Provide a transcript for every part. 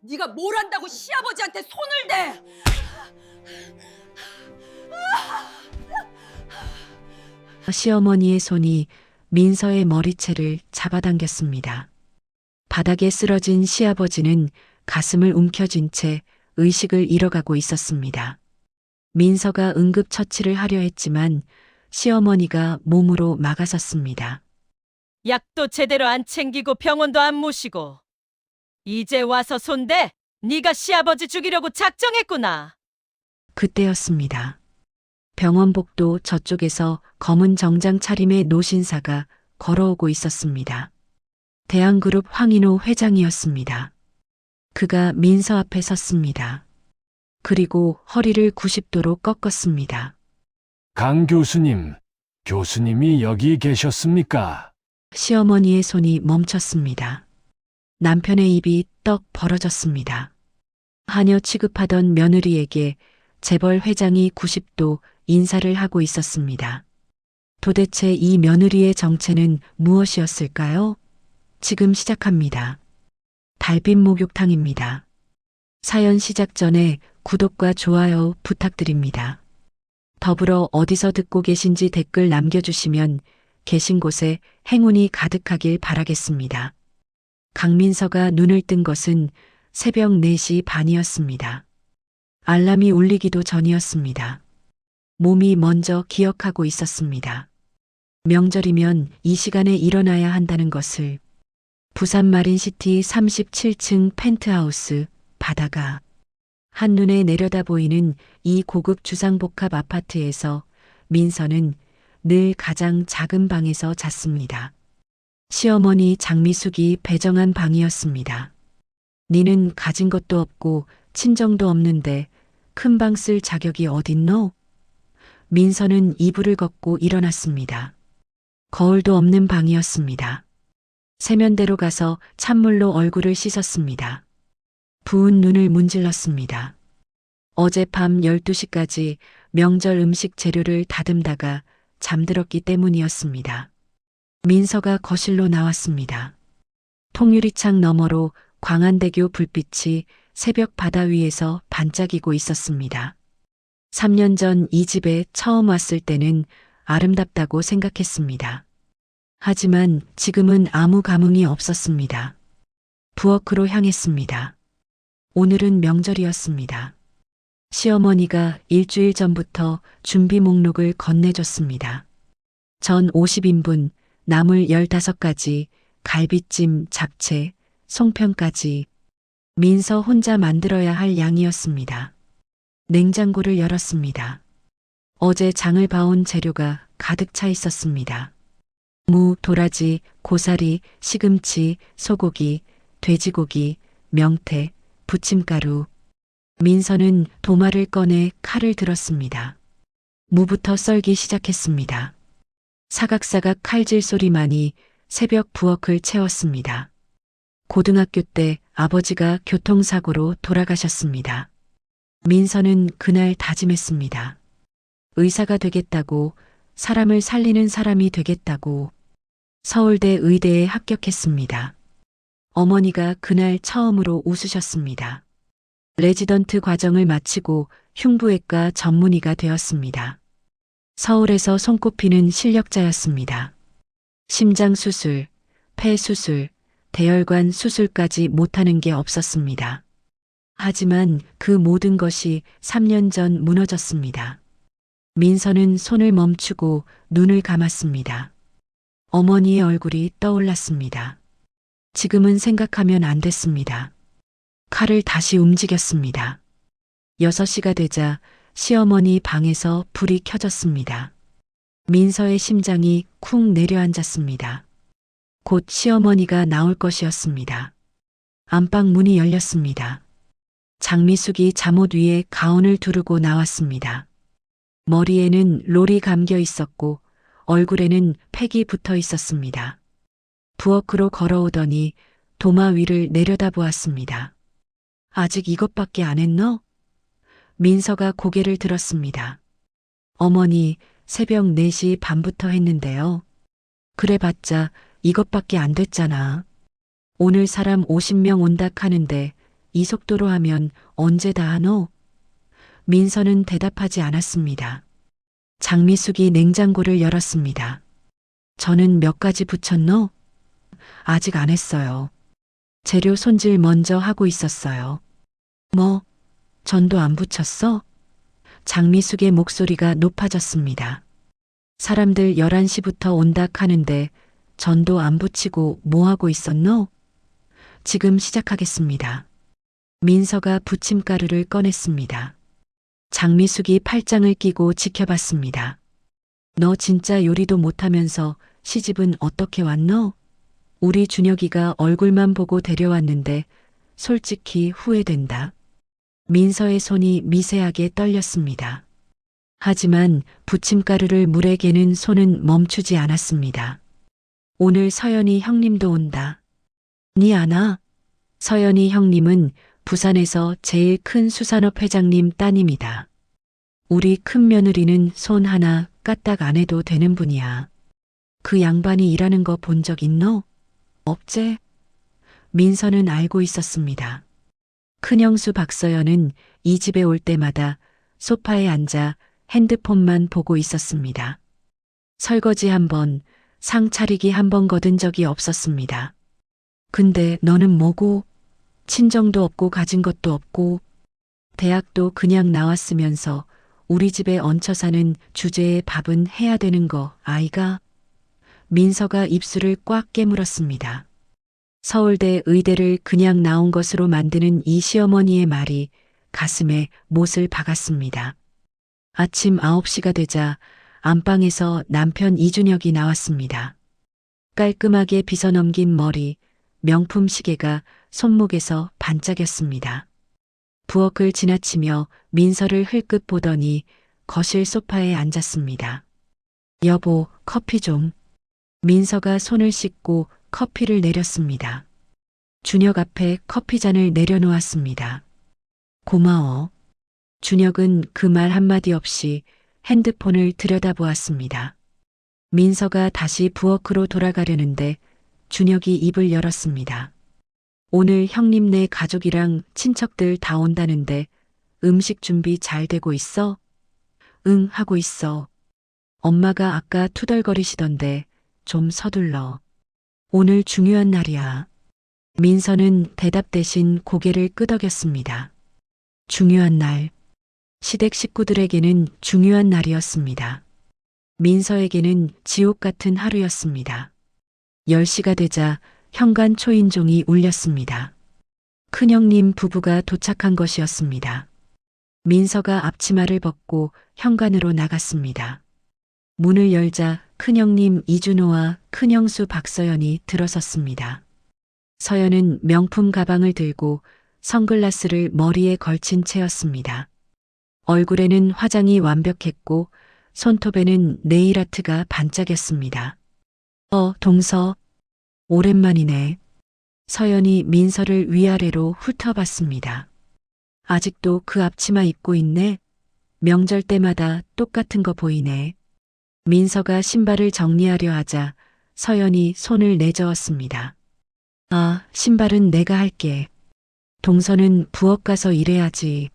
네가 뭘 안다고 시아버지한테 손을 대! 시어머니의 손이 민서의 머리채를 잡아당겼습니다. 바닥에 쓰러진 시아버지는 가슴을 움켜쥔 채 의식을 잃어가고 있었습니다. 민서가 응급처치를 하려 했지만 시어머니가 몸으로 막아섰습니다. 약도 제대로 안 챙기고 병원도 안 모시고 이제 와서 손대? 네가 시아버지 죽이려고 작정했구나. 그때였습니다. 병원복도 저쪽에서 검은 정장 차림의 노신사가 걸어오고 있었습니다. 대한그룹 황인호 회장이었습니다. 그가 민서 앞에 섰습니다. 그리고 허리를 90도로 꺾었습니다. 강 교수님, 교수님이 여기 계셨습니까? 시어머니의 손이 멈췄습니다. 남편의 입이 떡 벌어졌습니다. 하녀 취급하던 며느리에게 재벌 회장이 90도 인사를 하고 있었습니다. 도대체 이 며느리의 정체는 무엇이었을까요? 지금 시작합니다. 달빛 목욕탕입니다. 사연 시작 전에 구독과 좋아요 부탁드립니다. 더불어 어디서 듣고 계신지 댓글 남겨주시면 계신 곳에 행운이 가득하길 바라겠습니다. 강민서가 눈을 뜬 것은 새벽 4시 반이었습니다. 알람이 울리기도 전이었습니다. 몸이 먼저 기억하고 있었습니다. 명절이면 이 시간에 일어나야 한다는 것을. 부산 마린시티 37층 펜트하우스 바다가 한눈에 내려다 보이는 이 고급 주상복합 아파트에서 민서는 늘 가장 작은 방에서 잤습니다. 시어머니 장미숙이 배정한 방이었습니다. 니는 가진 것도 없고 친정도 없는데 큰 방 쓸 자격이 어딨노? 민서는 이불을 걷고 일어났습니다. 거울도 없는 방이었습니다. 세면대로 가서 찬물로 얼굴을 씻었습니다. 부은 눈을 문질렀습니다. 어젯밤 12시까지 명절 음식 재료를 다듬다가 잠들었기 때문이었습니다. 민서가 거실로 나왔습니다. 통유리창 너머로 광안대교 불빛이 새벽 바다 위에서 반짝이고 있었습니다. 3년 전 이 집에 처음 왔을 때는 아름답다고 생각했습니다. 하지만 지금은 아무 감흥이 없었습니다. 부엌으로 향했습니다. 오늘은 명절이었습니다. 시어머니가 일주일 전부터 준비 목록을 건네줬습니다. 전 50인분, 나물 15가지, 갈비찜, 잡채, 송편까지 민서 혼자 만들어야 할 양이었습니다. 냉장고를 열었습니다. 어제 장을 봐온 재료가 가득 차 있었습니다. 무, 도라지, 고사리, 시금치, 소고기, 돼지고기, 명태, 부침가루. 민서는 도마를 꺼내 칼을 들었습니다. 무부터 썰기 시작했습니다. 사각사각 칼질 소리만이 새벽 부엌을 채웠습니다. 고등학교 때 아버지가 교통사고로 돌아가셨습니다. 민서는 그날 다짐했습니다. 의사가 되겠다고, 사람을 살리는 사람이 되겠다고. 서울대 의대에 합격했습니다. 어머니가 그날 처음으로 웃으셨습니다. 레지던트 과정을 마치고 흉부외과 전문의가 되었습니다. 서울에서 손꼽히는 실력자였습니다. 심장 수술, 폐 수술, 대혈관 수술까지 못하는 게 없었습니다. 하지만 그 모든 것이 3년 전 무너졌습니다. 민서는 손을 멈추고 눈을 감았습니다. 어머니의 얼굴이 떠올랐습니다. 지금은 생각하면 안 됐습니다. 칼을 다시 움직였습니다. 6시가 되자 시어머니 방에서 불이 켜졌습니다. 민서의 심장이 쿵 내려앉았습니다. 곧 시어머니가 나올 것이었습니다. 안방 문이 열렸습니다. 장미숙이 잠옷 위에 가운을 두르고 나왔습니다. 머리에는 롤이 감겨 있었고 얼굴에는 팩이 붙어 있었습니다. 부엌으로 걸어오더니 도마 위를 내려다보았습니다. 아직 이것밖에 안 했너? 민서가 고개를 들었습니다. 어머니, 새벽 4시 반부터 했는데요. 그래봤자 이것밖에 안 됐잖아. 오늘 사람 50명 온다 카는데 이 속도로 하면 언제 다 하노? 민서는 대답하지 않았습니다. 장미숙이 냉장고를 열었습니다. 저는 몇 가지 붙였노? 아직 안 했어요. 재료 손질 먼저 하고 있었어요. 뭐, 전도 안 붙였어? 장미숙의 목소리가 높아졌습니다. 사람들 11시부터 온다 하는데 전도 안 붙이고 뭐 하고 있었노? 지금 시작하겠습니다. 민서가 부침가루를 꺼냈습니다. 장미숙이 팔짱을 끼고 지켜봤습니다. 너 진짜 요리도 못하면서 시집은 어떻게 왔노? 우리 준혁이가 얼굴만 보고 데려왔는데 솔직히 후회된다. 민서의 손이 미세하게 떨렸습니다. 하지만 부침가루를 물에 개는 손은 멈추지 않았습니다. 오늘 서연이 형님도 온다. 니 아나? 서연이 형님은 부산에서 제일 큰 수산업 회장님 따님이다. 우리 큰 며느리는 손 하나 까딱 안 해도 되는 분이야. 그 양반이 일하는 거 본 적 있노? 없제? 민서는 알고 있었습니다. 큰형수 박서연은 이 집에 올 때마다 소파에 앉아 핸드폰만 보고 있었습니다. 설거지 한 번, 상 차리기 한 번 거둔 적이 없었습니다. 근데 너는 뭐고? 친정도 없고 가진 것도 없고 대학도 그냥 나왔으면서 우리 집에 얹혀 사는 주제에 밥은 해야 되는 거 아이가? 민서가 입술을 꽉 깨물었습니다. 서울대 의대를 그냥 나온 것으로 만드는 이 시어머니의 말이 가슴에 못을 박았습니다. 아침 9시가 되자 안방에서 남편 이준혁이 나왔습니다. 깔끔하게 빗어넘긴 머리, 명품 시계가 손목에서 반짝였습니다. 부엌을 지나치며 민서를 흘끗 보더니 거실 소파에 앉았습니다. 여보, 커피 좀. 민서가 손을 씻고 커피를 내렸습니다. 준혁 앞에 커피잔을 내려놓았습니다. 고마워. 준혁은 그 말 한마디 없이 핸드폰을 들여다보았습니다. 민서가 다시 부엌으로 돌아가려는데 준혁이 입을 열었습니다. 오늘 형님네 가족이랑 친척들 다 온다는데 음식 준비 잘 되고 있어? 응, 하고 있어. 엄마가 아까 투덜거리시던데 좀 서둘러. 오늘 중요한 날이야. 민서는 대답 대신 고개를 끄덕였습니다. 중요한 날. 시댁 식구들에게는 중요한 날이었습니다. 민서에게는 지옥 같은 하루였습니다. 10시가 되자 현관 초인종이 울렸습니다. 큰형님 부부가 도착한 것이었습니다. 민서가 앞치마를 벗고 현관으로 나갔습니다. 문을 열자 큰형님 이준호와 큰형수 박서연이 들어섰습니다. 서연은 명품 가방을 들고 선글라스를 머리에 걸친 채였습니다. 얼굴에는 화장이 완벽했고 손톱에는 네일아트가 반짝였습니다. 동서. 오랜만이네. 서연이 민서를 위아래로 훑어봤습니다. 아직도 그 앞치마 입고 있네? 명절 때마다 똑같은 거 보이네. 민서가 신발을 정리하려 하자 서연이 손을 내저었습니다. 아, 신발은 내가 할게. 동서는 부엌 가서 일해야지.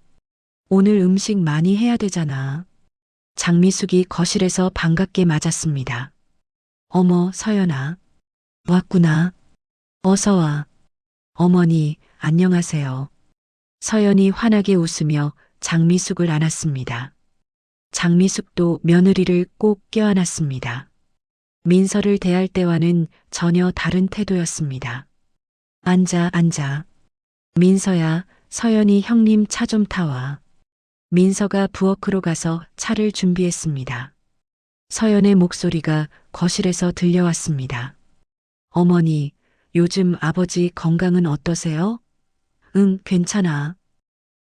오늘 음식 많이 해야 되잖아. 장미숙이 거실에서 반갑게 맞았습니다. 어머, 서연아. 왔구나. 어서 와. 어머니, 안녕하세요. 서연이 환하게 웃으며 장미숙을 안았습니다. 장미숙도 며느리를 꼭 껴안았습니다. 민서를 대할 때와는 전혀 다른 태도였습니다. 앉아, 앉아. 민서야, 서연이 형님 차 좀 타와. 민서가 부엌으로 가서 차를 준비했습니다. 서연의 목소리가 거실에서 들려왔습니다. 어머니, 요즘 아버지 건강은 어떠세요? 응, 괜찮아.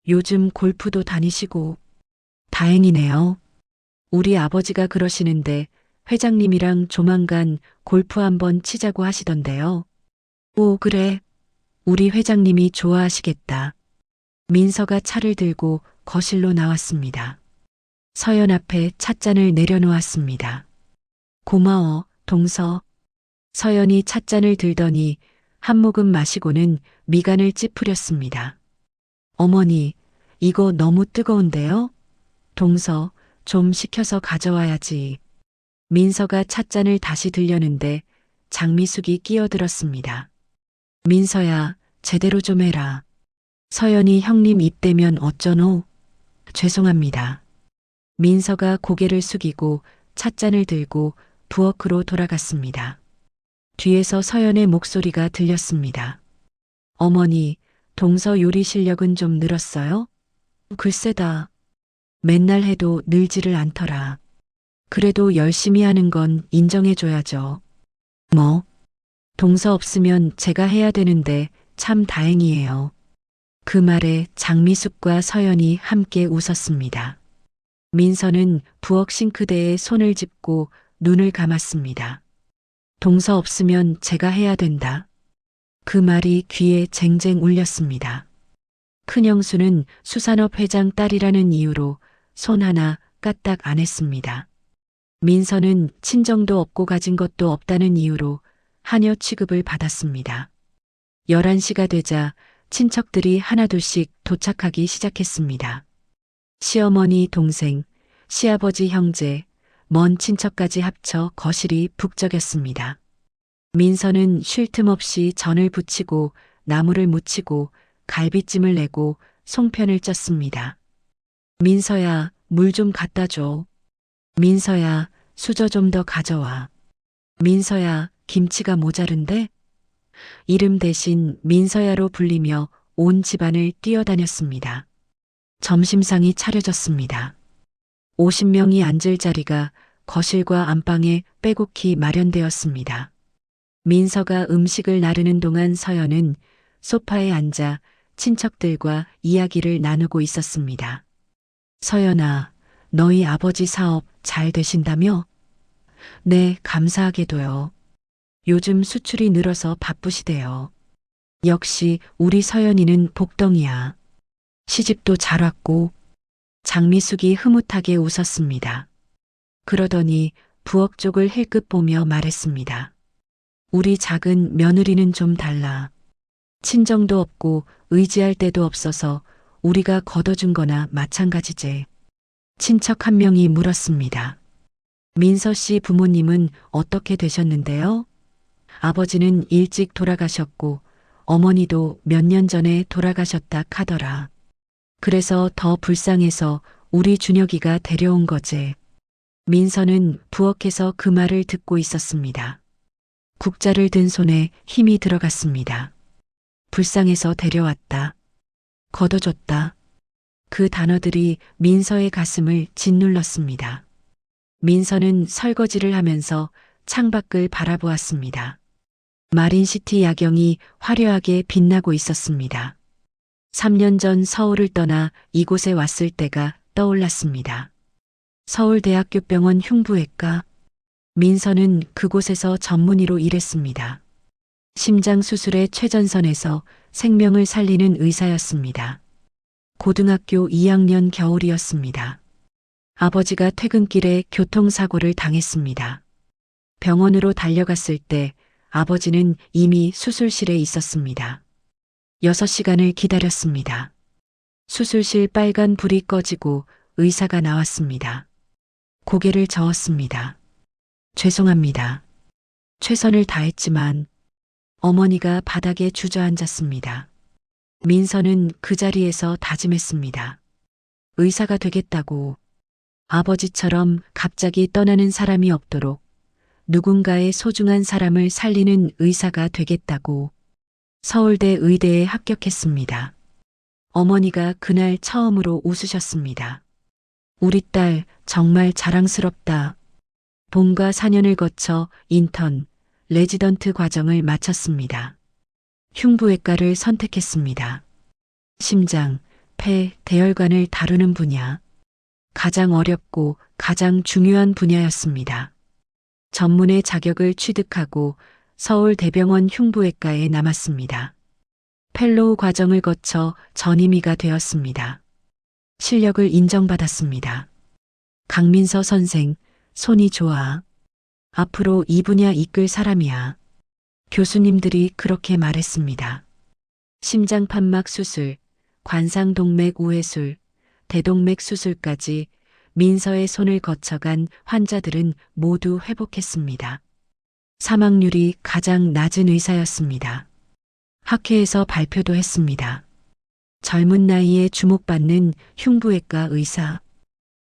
요즘 골프도 다니시고. 다행이네요. 우리 아버지가 그러시는데 회장님이랑 조만간 골프 한번 치자고 하시던데요. 오, 그래. 우리 회장님이 좋아하시겠다. 민서가 차를 들고 거실로 나왔습니다. 서연 앞에 찻잔을 내려놓았습니다. 고마워, 동서. 서연이 찻잔을 들더니 한 모금 마시고는 미간을 찌푸렸습니다. 어머니, 이거 너무 뜨거운데요? 동서, 좀 식혀서 가져와야지. 민서가 찻잔을 다시 들려는데 장미숙이 끼어들었습니다. 민서야, 제대로 좀 해라. 서연이 형님 입대면 어쩌노? 죄송합니다. 민서가 고개를 숙이고 찻잔을 들고 부엌으로 돌아갔습니다. 뒤에서 서연의 목소리가 들렸습니다. 어머니, 동서 요리 실력은 좀 늘었어요? 글쎄다. 맨날 해도 늘지를 않더라. 그래도 열심히 하는 건 인정해줘야죠. 뭐? 동서 없으면 제가 해야 되는데 참 다행이에요. 그 말에 장미숙과 서연이 함께 웃었습니다. 민서는 부엌 싱크대에 손을 짚고 눈을 감았습니다. 동서 없으면 제가 해야 된다. 그 말이 귀에 쟁쟁 울렸습니다. 큰형수는 수산업 회장 딸이라는 이유로 손 하나 까딱 안 했습니다. 민서는 친정도 없고 가진 것도 없다는 이유로 하녀 취급을 받았습니다. 11시가 되자 친척들이 하나둘씩 도착하기 시작했습니다. 시어머니 동생, 시아버지 형제, 먼 친척까지 합쳐 거실이 북적였습니다. 민서는 쉴 틈 없이 전을 부치고 나물을 무치고 갈비찜을 내고 송편을 쪘습니다. 민서야, 물 좀 갖다 줘. 민서야, 수저 좀 더 가져와. 민서야, 김치가 모자른데? 이름 대신 민서야로 불리며 온 집안을 뛰어다녔습니다. 점심상이 차려졌습니다. 50명이 앉을 자리가 거실과 안방에 빼곡히 마련되었습니다. 민서가 음식을 나르는 동안 서연은 소파에 앉아 친척들과 이야기를 나누고 있었습니다. 서연아, 너희 아버지 사업 잘 되신다며? 네, 감사하게도요. 요즘 수출이 늘어서 바쁘시대요. 역시 우리 서연이는 복덩이야. 시집도 잘 왔고. 장미숙이 흐뭇하게 웃었습니다. 그러더니 부엌 쪽을 힐끗 보며 말했습니다. 우리 작은 며느리는 좀 달라. 친정도 없고 의지할 데도 없어서 우리가 걷어준 거나 마찬가지제. 친척 한 명이 물었습니다. 민서 씨 부모님은 어떻게 되셨는데요? 아버지는 일찍 돌아가셨고 어머니도 몇 년 전에 돌아가셨다 카더라. 그래서 더 불쌍해서 우리 준혁이가 데려온 거지. 민서는 부엌에서 그 말을 듣고 있었습니다. 국자를 든 손에 힘이 들어갔습니다. 불쌍해서 데려왔다. 걷어줬다. 그 단어들이 민서의 가슴을 짓눌렀습니다. 민서는 설거지를 하면서 창밖을 바라보았습니다. 마린시티 야경이 화려하게 빛나고 있었습니다. 3년 전 서울을 떠나 이곳에 왔을 때가 떠올랐습니다. 서울대학교 병원 흉부외과. 민서는 그곳에서 전문의로 일했습니다. 심장 수술의 최전선에서 생명을 살리는 의사였습니다. 고등학교 2학년 겨울이었습니다. 아버지가 퇴근길에 교통사고를 당했습니다. 병원으로 달려갔을 때 아버지는 이미 수술실에 있었습니다. 6시간을 기다렸습니다. 수술실 빨간 불이 꺼지고 의사가 나왔습니다. 고개를 저었습니다. 죄송합니다. 최선을 다했지만. 어머니가 바닥에 주저앉았습니다. 민서는 그 자리에서 다짐했습니다. 의사가 되겠다고. 아버지처럼 갑자기 떠나는 사람이 없도록 누군가의 소중한 사람을 살리는 의사가 되겠다고. 서울대 의대에 합격했습니다. 어머니가 그날 처음으로 웃으셨습니다. 우리 딸 정말 자랑스럽다. 봄과 4년을 거쳐 인턴, 레지던트 과정을 마쳤습니다. 흉부외과를 선택했습니다. 심장, 폐, 대혈관을 다루는 분야. 가장 어렵고 가장 중요한 분야였습니다. 전문의 자격을 취득하고 서울대병원 흉부외과에 남았습니다. 펠로우 과정을 거쳐 전임의가 되었습니다. 실력을 인정받았습니다. 강민서 선생, 손이 좋아. 앞으로 이 분야 이끌 사람이야. 교수님들이 그렇게 말했습니다. 심장 판막 수술, 관상동맥 우회술, 대동맥 수술까지 민서의 손을 거쳐간 환자들은 모두 회복했습니다. 사망률이 가장 낮은 의사였습니다. 학회에서 발표도 했습니다. 젊은 나이에 주목받는 흉부외과 의사.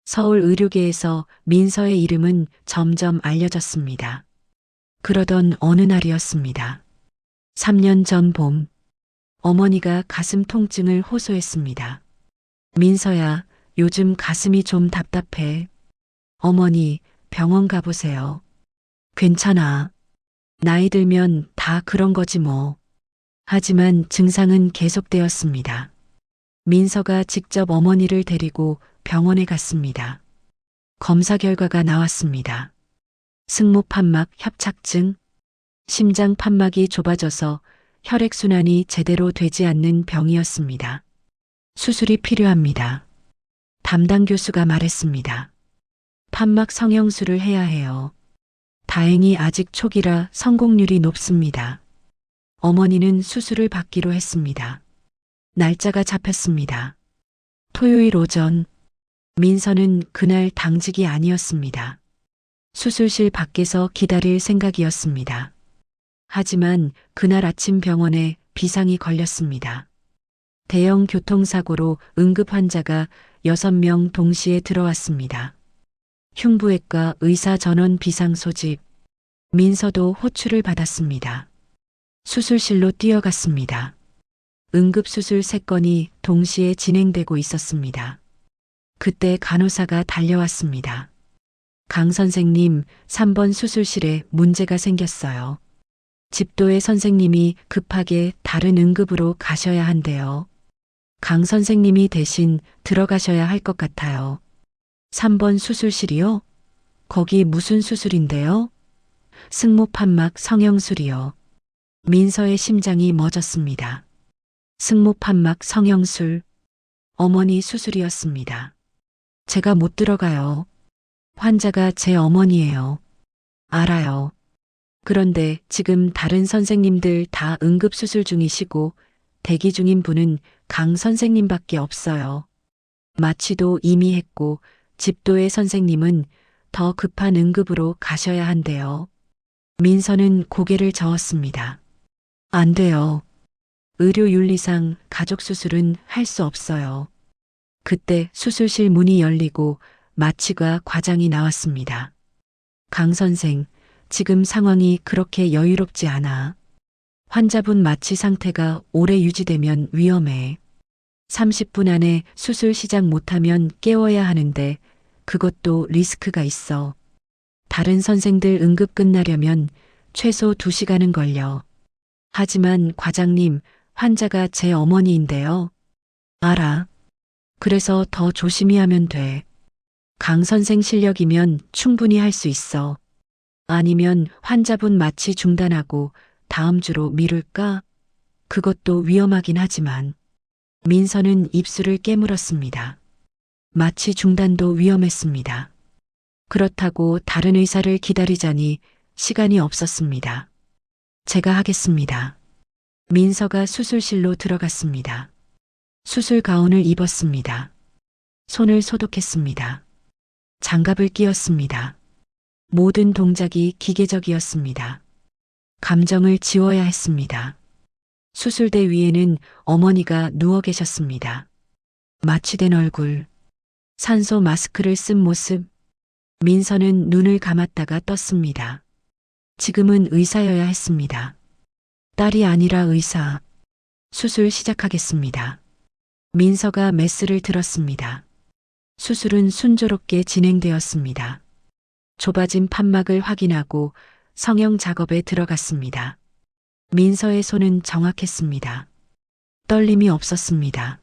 서울 의료계에서 민서의 이름은 점점 알려졌습니다. 그러던 어느 날이었습니다. 3년 전 봄, 어머니가 가슴 통증을 호소했습니다. 민서야, 요즘 가슴이 좀 답답해. 어머니, 병원 가보세요. 괜찮아. 나이 들면 다 그런 거지 뭐. 하지만 증상은 계속되었습니다. 민서가 직접 어머니를 데리고 병원에 갔습니다. 검사 결과가 나왔습니다. 승모판막 협착증, 심장 판막이 좁아져서 혈액순환이 제대로 되지 않는 병이었습니다. 수술이 필요합니다. 담당 교수가 말했습니다. 판막 성형술을 해야 해요. 다행히 아직 초기라 성공률이 높습니다. 어머니는 수술을 받기로 했습니다. 날짜가 잡혔습니다. 토요일 오전, 민서는 그날 당직이 아니었습니다. 수술실 밖에서 기다릴 생각이었습니다. 하지만 그날 아침 병원에 비상이 걸렸습니다. 대형 교통사고로 응급 환자가 6명 동시에 들어왔습니다. 흉부외과 의사 전원 비상 소집. 민서도 호출을 받았습니다. 수술실로 뛰어갔습니다. 응급수술 3건이 동시에 진행되고 있었습니다. 그때 간호사가 달려왔습니다. 강 선생님, 3번 수술실에 문제가 생겼어요. 집도의 선생님이 급하게 다른 응급으로 가셔야 한대요. 강 선생님이 대신 들어가셔야 할 것 같아요. 3번 수술실이요? 거기 무슨 수술인데요? 승모판막 성형술이요. 민서의 심장이 멎었습니다. 승모판막 성형술. 어머니 수술이었습니다. 제가 못 들어가요. 환자가 제 어머니예요. 알아요. 그런데 지금 다른 선생님들 다 응급수술 중이시고 대기 중인 분은 강 선생님밖에 없어요. 마취도 이미 했고 집도의 선생님은 더 급한 응급으로 가셔야 한대요. 민서는 고개를 저었습니다. 안 돼요. 의료윤리상 가족수술은 할 수 없어요. 그때 수술실 문이 열리고 마취가 과장이 나왔습니다. 강 선생, 지금 상황이 그렇게 여유롭지 않아. 환자분 마취 상태가 오래 유지되면 위험해. 30분 안에 수술 시작 못하면 깨워야 하는데 그것도 리스크가 있어. 다른 선생들 응급 끝나려면 최소 2시간은 걸려. 하지만 과장님, 환자가 제 어머니인데요. 알아. 그래서 더 조심히 하면 돼. 강 선생 실력이면 충분히 할 수 있어. 아니면 환자분 마취 중단하고 다음 주로 미룰까? 그것도 위험하긴 하지만. 민서는 입술을 깨물었습니다. 마취 중단도 위험했습니다. 그렇다고 다른 의사를 기다리자니 시간이 없었습니다. 제가 하겠습니다. 민서가 수술실로 들어갔습니다. 수술 가운을 입었습니다. 손을 소독했습니다. 장갑을 끼웠습니다. 모든 동작이 기계적이었습니다. 감정을 지워야 했습니다. 수술대 위에는 어머니가 누워 계셨습니다. 마취된 얼굴, 산소 마스크를 쓴 모습. 민서는 눈을 감았다가 떴습니다. 지금은 의사여야 했습니다. 딸이 아니라 의사. 수술 시작하겠습니다. 민서가 메스를 들었습니다. 수술은 순조롭게 진행되었습니다. 좁아진 판막을 확인하고 성형 작업에 들어갔습니다. 민서의 손은 정확했습니다. 떨림이 없었습니다.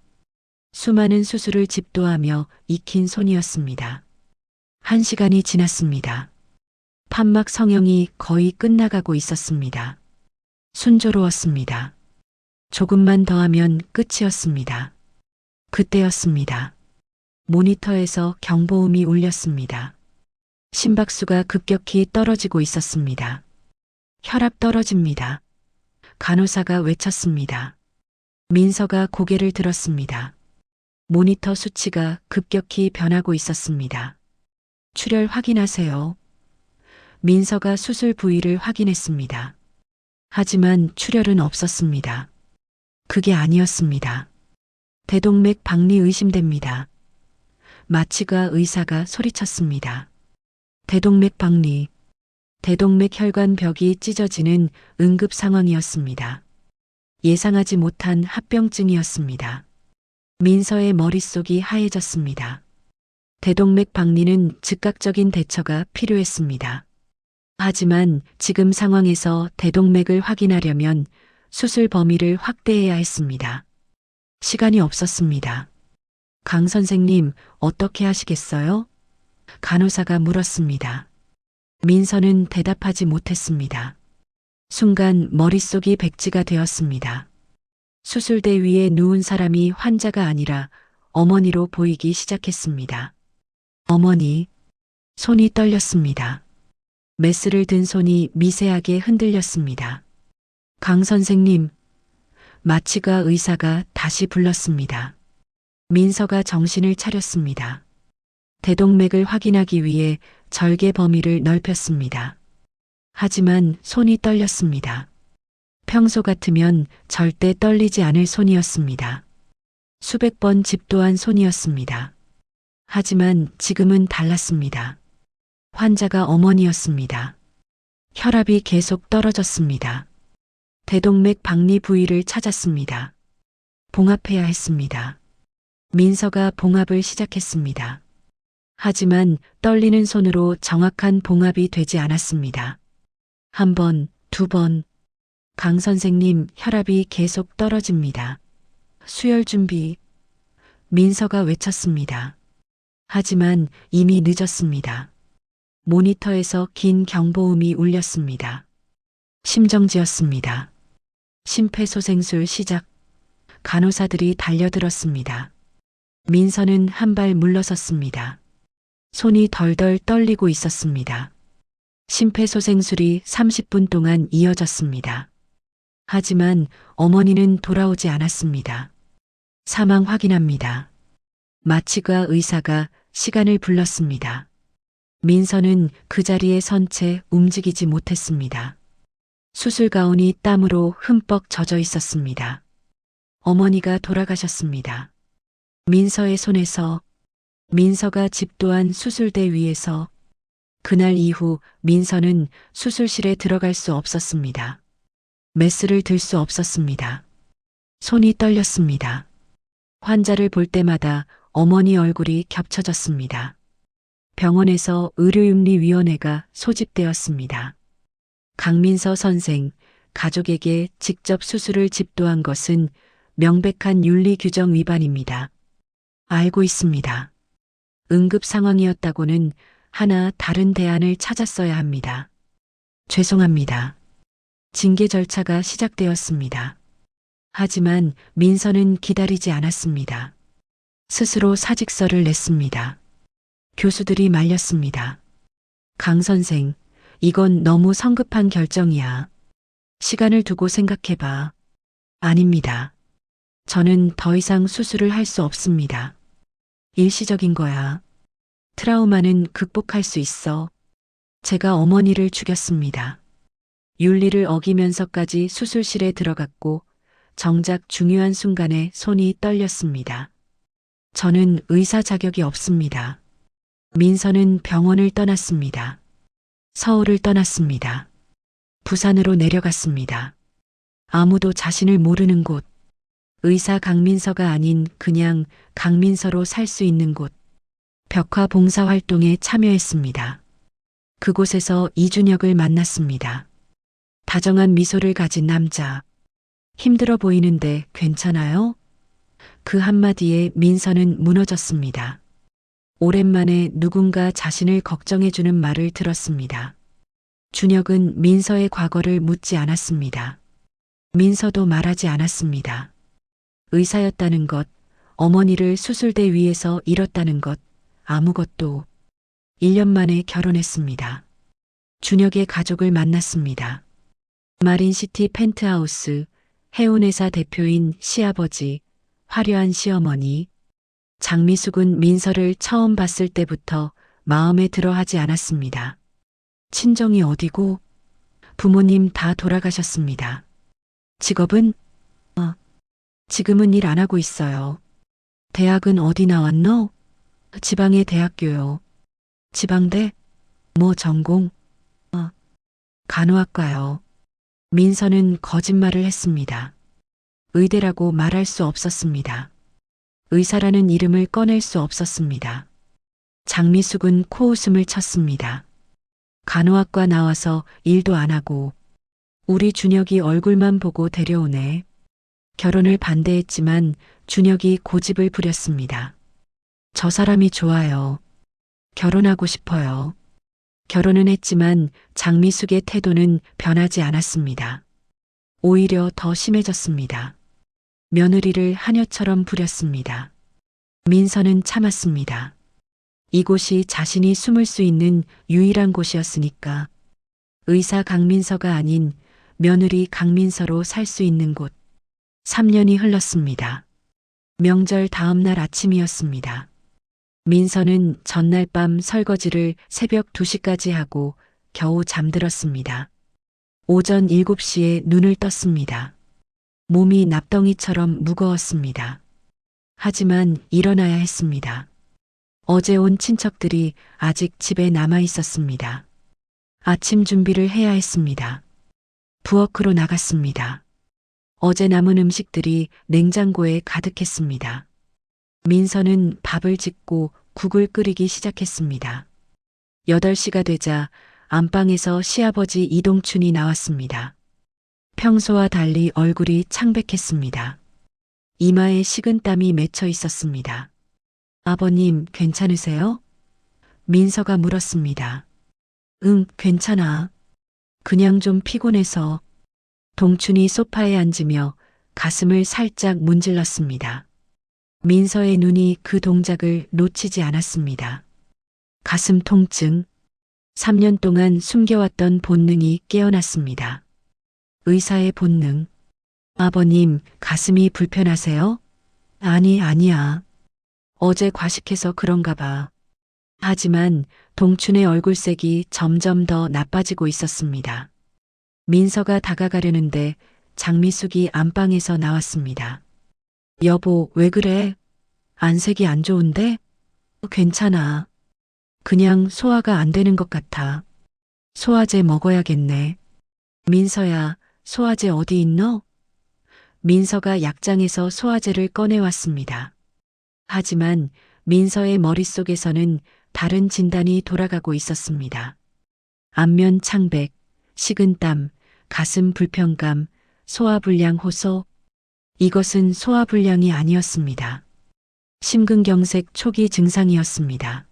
수많은 수술을 집도하며 익힌 손이었습니다. 1시간이 지났습니다. 판막 성형이 거의 끝나가고 있었습니다. 순조로웠습니다. 조금만 더 하면 끝이었습니다. 그때였습니다. 모니터에서 경보음이 울렸습니다. 심박수가 급격히 떨어지고 있었습니다. 혈압 떨어집니다. 간호사가 외쳤습니다. 민서가 고개를 들었습니다. 모니터 수치가 급격히 변하고 있었습니다. 출혈 확인하세요. 민서가 수술 부위를 확인했습니다. 하지만 출혈은 없었습니다. 그게 아니었습니다. 대동맥 박리 의심됩니다. 마취가 의사가 소리쳤습니다. 대동맥 박리. 대동맥 혈관 벽이 찢어지는 응급 상황이었습니다. 예상하지 못한 합병증이었습니다. 민서의 머릿속이 하얘졌습니다. 대동맥 박리는 즉각적인 대처가 필요했습니다. 하지만 지금 상황에서 대동맥을 확인하려면 수술 범위를 확대해야 했습니다. 시간이 없었습니다. 강 선생님, 어떻게 하시겠어요? 간호사가 물었습니다. 민서는 대답하지 못했습니다. 순간 머릿속이 백지가 되었습니다. 수술대 위에 누운 사람이 환자가 아니라 어머니로 보이기 시작했습니다. 어머니, 손이 떨렸습니다. 메스를 든 손이 미세하게 흔들렸습니다. 강 선생님, 마취가 의사가 다시 불렀습니다. 민서가 정신을 차렸습니다. 대동맥을 확인하기 위해 절개 범위를 넓혔습니다. 하지만 손이 떨렸습니다. 평소 같으면 절대 떨리지 않을 손이었습니다. 수백 번 집도한 손이었습니다. 하지만 지금은 달랐습니다. 환자가 어머니였습니다. 혈압이 계속 떨어졌습니다. 대동맥 박리 부위를 찾았습니다. 봉합해야 했습니다. 민서가 봉합을 시작했습니다. 하지만 떨리는 손으로 정확한 봉합이 되지 않았습니다. 한 번, 두 번. 강 선생님, 혈압이 계속 떨어집니다. 수혈 준비. 민서가 외쳤습니다. 하지만 이미 늦었습니다. 모니터에서 긴 경보음이 울렸습니다. 심정지였습니다. 심폐소생술 시작. 간호사들이 달려들었습니다. 민서는 한 발 물러섰습니다. 손이 덜덜 떨리고 있었습니다. 심폐소생술이 30분 동안 이어졌습니다. 하지만 어머니는 돌아오지 않았습니다. 사망 확인합니다. 마취가 의사가 시간을 불렀습니다. 민서는 그 자리에 선 채 움직이지 못했습니다. 수술 가운이 땀으로 흠뻑 젖어 있었습니다. 어머니가 돌아가셨습니다. 민서의 손에서, 민서가 집도한 수술대 위에서. 그날 이후 민서는 수술실에 들어갈 수 없었습니다. 메스를 들 수 없었습니다. 손이 떨렸습니다. 환자를 볼 때마다 어머니 얼굴이 겹쳐졌습니다. 병원에서 의료윤리위원회가 소집되었습니다. 강민서 선생, 가족에게 직접 수술을 집도한 것은 명백한 윤리 규정 위반입니다. 알고 있습니다. 응급 상황이었다고는 하나 다른 대안을 찾았어야 합니다. 죄송합니다. 징계 절차가 시작되었습니다. 하지만 민서는 기다리지 않았습니다. 스스로 사직서를 냈습니다. 교수들이 말렸습니다. 강 선생, 이건 너무 성급한 결정이야. 시간을 두고 생각해봐. 아닙니다. 저는 더 이상 수술을 할 수 없습니다. 일시적인 거야. 트라우마는 극복할 수 있어. 제가 어머니를 죽였습니다. 윤리를 어기면서까지 수술실에 들어갔고 정작 중요한 순간에 손이 떨렸습니다. 저는 의사 자격이 없습니다. 민서는 병원을 떠났습니다. 서울을 떠났습니다. 부산으로 내려갔습니다. 아무도 자신을 모르는 곳. 의사 강민서가 아닌 그냥 강민서로 살 수 있는 곳. 벽화 봉사 활동에 참여했습니다. 그곳에서 이준혁을 만났습니다. 다정한 미소를 가진 남자. 힘들어 보이는데 괜찮아요? 그 한마디에 민서는 무너졌습니다. 오랜만에 누군가 자신을 걱정해주는 말을 들었습니다. 준혁은 민서의 과거를 묻지 않았습니다. 민서도 말하지 않았습니다. 의사였다는 것, 어머니를 수술대 위에서 잃었다는 것, 아무것도. 1년 만에 결혼했습니다. 준혁의 가족을 만났습니다. 마린시티 펜트하우스, 해운회사 대표인 시아버지, 화려한 시어머니. 장미숙은 민서를 처음 봤을 때부터 마음에 들어 하지 않았습니다. 친정이 어디고? 부모님 다 돌아가셨습니다. 직업은? 지금은 일 안 하고 있어요. 대학은 어디 나왔노? 지방의 대학교요. 지방대? 뭐 전공? 간호학과요. 민서는 거짓말을 했습니다. 의대라고 말할 수 없었습니다. 의사라는 이름을 꺼낼 수 없었습니다. 장미숙은 코웃음을 쳤습니다. 간호학과 나와서 일도 안 하고 우리 준혁이 얼굴만 보고 데려오네. 결혼을 반대했지만 준혁이 고집을 부렸습니다. 저 사람이 좋아요. 결혼하고 싶어요. 결혼은 했지만 장미숙의 태도는 변하지 않았습니다. 오히려 더 심해졌습니다. 며느리를 하녀처럼 부렸습니다. 민서는 참았습니다. 이곳이 자신이 숨을 수 있는 유일한 곳이었으니까. 의사 강민서가 아닌 며느리 강민서로 살 수 있는 곳. 3년이 흘렀습니다. 명절 다음 날 아침이었습니다. 민서는 전날 밤 설거지를 새벽 2시까지 하고 겨우 잠들었습니다. 오전 7시에 눈을 떴습니다. 몸이 납덩이처럼 무거웠습니다. 하지만 일어나야 했습니다. 어제 온 친척들이 아직 집에 남아 있었습니다. 아침 준비를 해야 했습니다. 부엌으로 나갔습니다. 어제 남은 음식들이 냉장고에 가득했습니다. 민서는 밥을 짓고 국을 끓이기 시작했습니다. 8시가 되자 안방에서 시아버지 이동춘이 나왔습니다. 평소와 달리 얼굴이 창백했습니다. 이마에 식은땀이 맺혀 있었습니다. 아버님, 괜찮으세요? 민서가 물었습니다. 응, 괜찮아. 그냥 좀 피곤해서. 동춘이 소파에 앉으며 가슴을 살짝 문질렀습니다. 민서의 눈이 그 동작을 놓치지 않았습니다. 가슴 통증. 3년 동안 숨겨왔던 본능이 깨어났습니다. 의사의 본능. 아버님, 가슴이 불편하세요? 아니야. 어제 과식해서 그런가 봐. 하지만 동춘의 얼굴색이 점점 더 나빠지고 있었습니다. 민서가 다가가려는데 장미숙이 안방에서 나왔습니다. 여보, 왜 그래? 안색이 안 좋은데? 괜찮아. 그냥 소화가 안 되는 것 같아. 소화제 먹어야겠네. 민서야, 소화제 어디 있노? 민서가 약장에서 소화제를 꺼내왔습니다. 하지만 민서의 머릿속에서는 다른 진단이 돌아가고 있었습니다. 안면 창백, 식은땀, 가슴 불편감, 소화불량 호소. 이것은 소화불량이 아니었습니다. 심근경색 초기 증상이었습니다.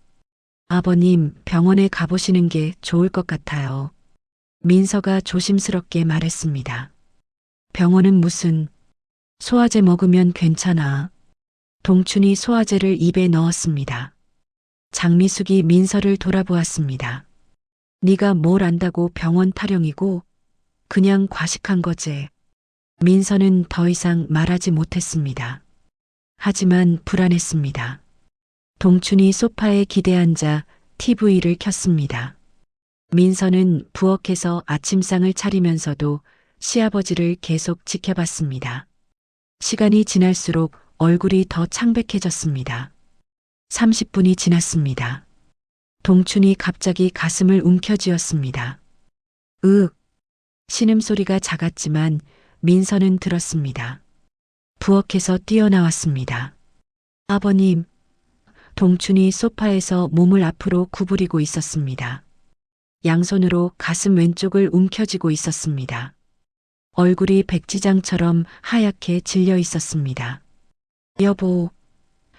아버님, 병원에 가보시는 게 좋을 것 같아요. 민서가 조심스럽게 말했습니다. 병원은 무슨, 소화제 먹으면 괜찮아. 동춘이 소화제를 입에 넣었습니다. 장미숙이 민서를 돌아보았습니다. 네가 뭘 안다고 병원 타령이고 그냥 과식한 거지. 민서는 더 이상 말하지 못했습니다. 하지만 불안했습니다. 동춘이 소파에 기대앉아 TV를 켰습니다. 민서는 부엌에서 아침상을 차리면서도 시아버지를 계속 지켜봤습니다. 시간이 지날수록 얼굴이 더 창백해졌습니다. 30분이 지났습니다. 동춘이 갑자기 가슴을 움켜쥐었습니다. 신음소리가 작았지만 민서는 들었습니다. 부엌에서 뛰어나왔습니다. 아버님. 동춘이 소파에서 몸을 앞으로 구부리고 있었습니다. 양손으로 가슴 왼쪽을 움켜쥐고 있었습니다. 얼굴이 백지장처럼 하얗게 질려 있었습니다. 여보.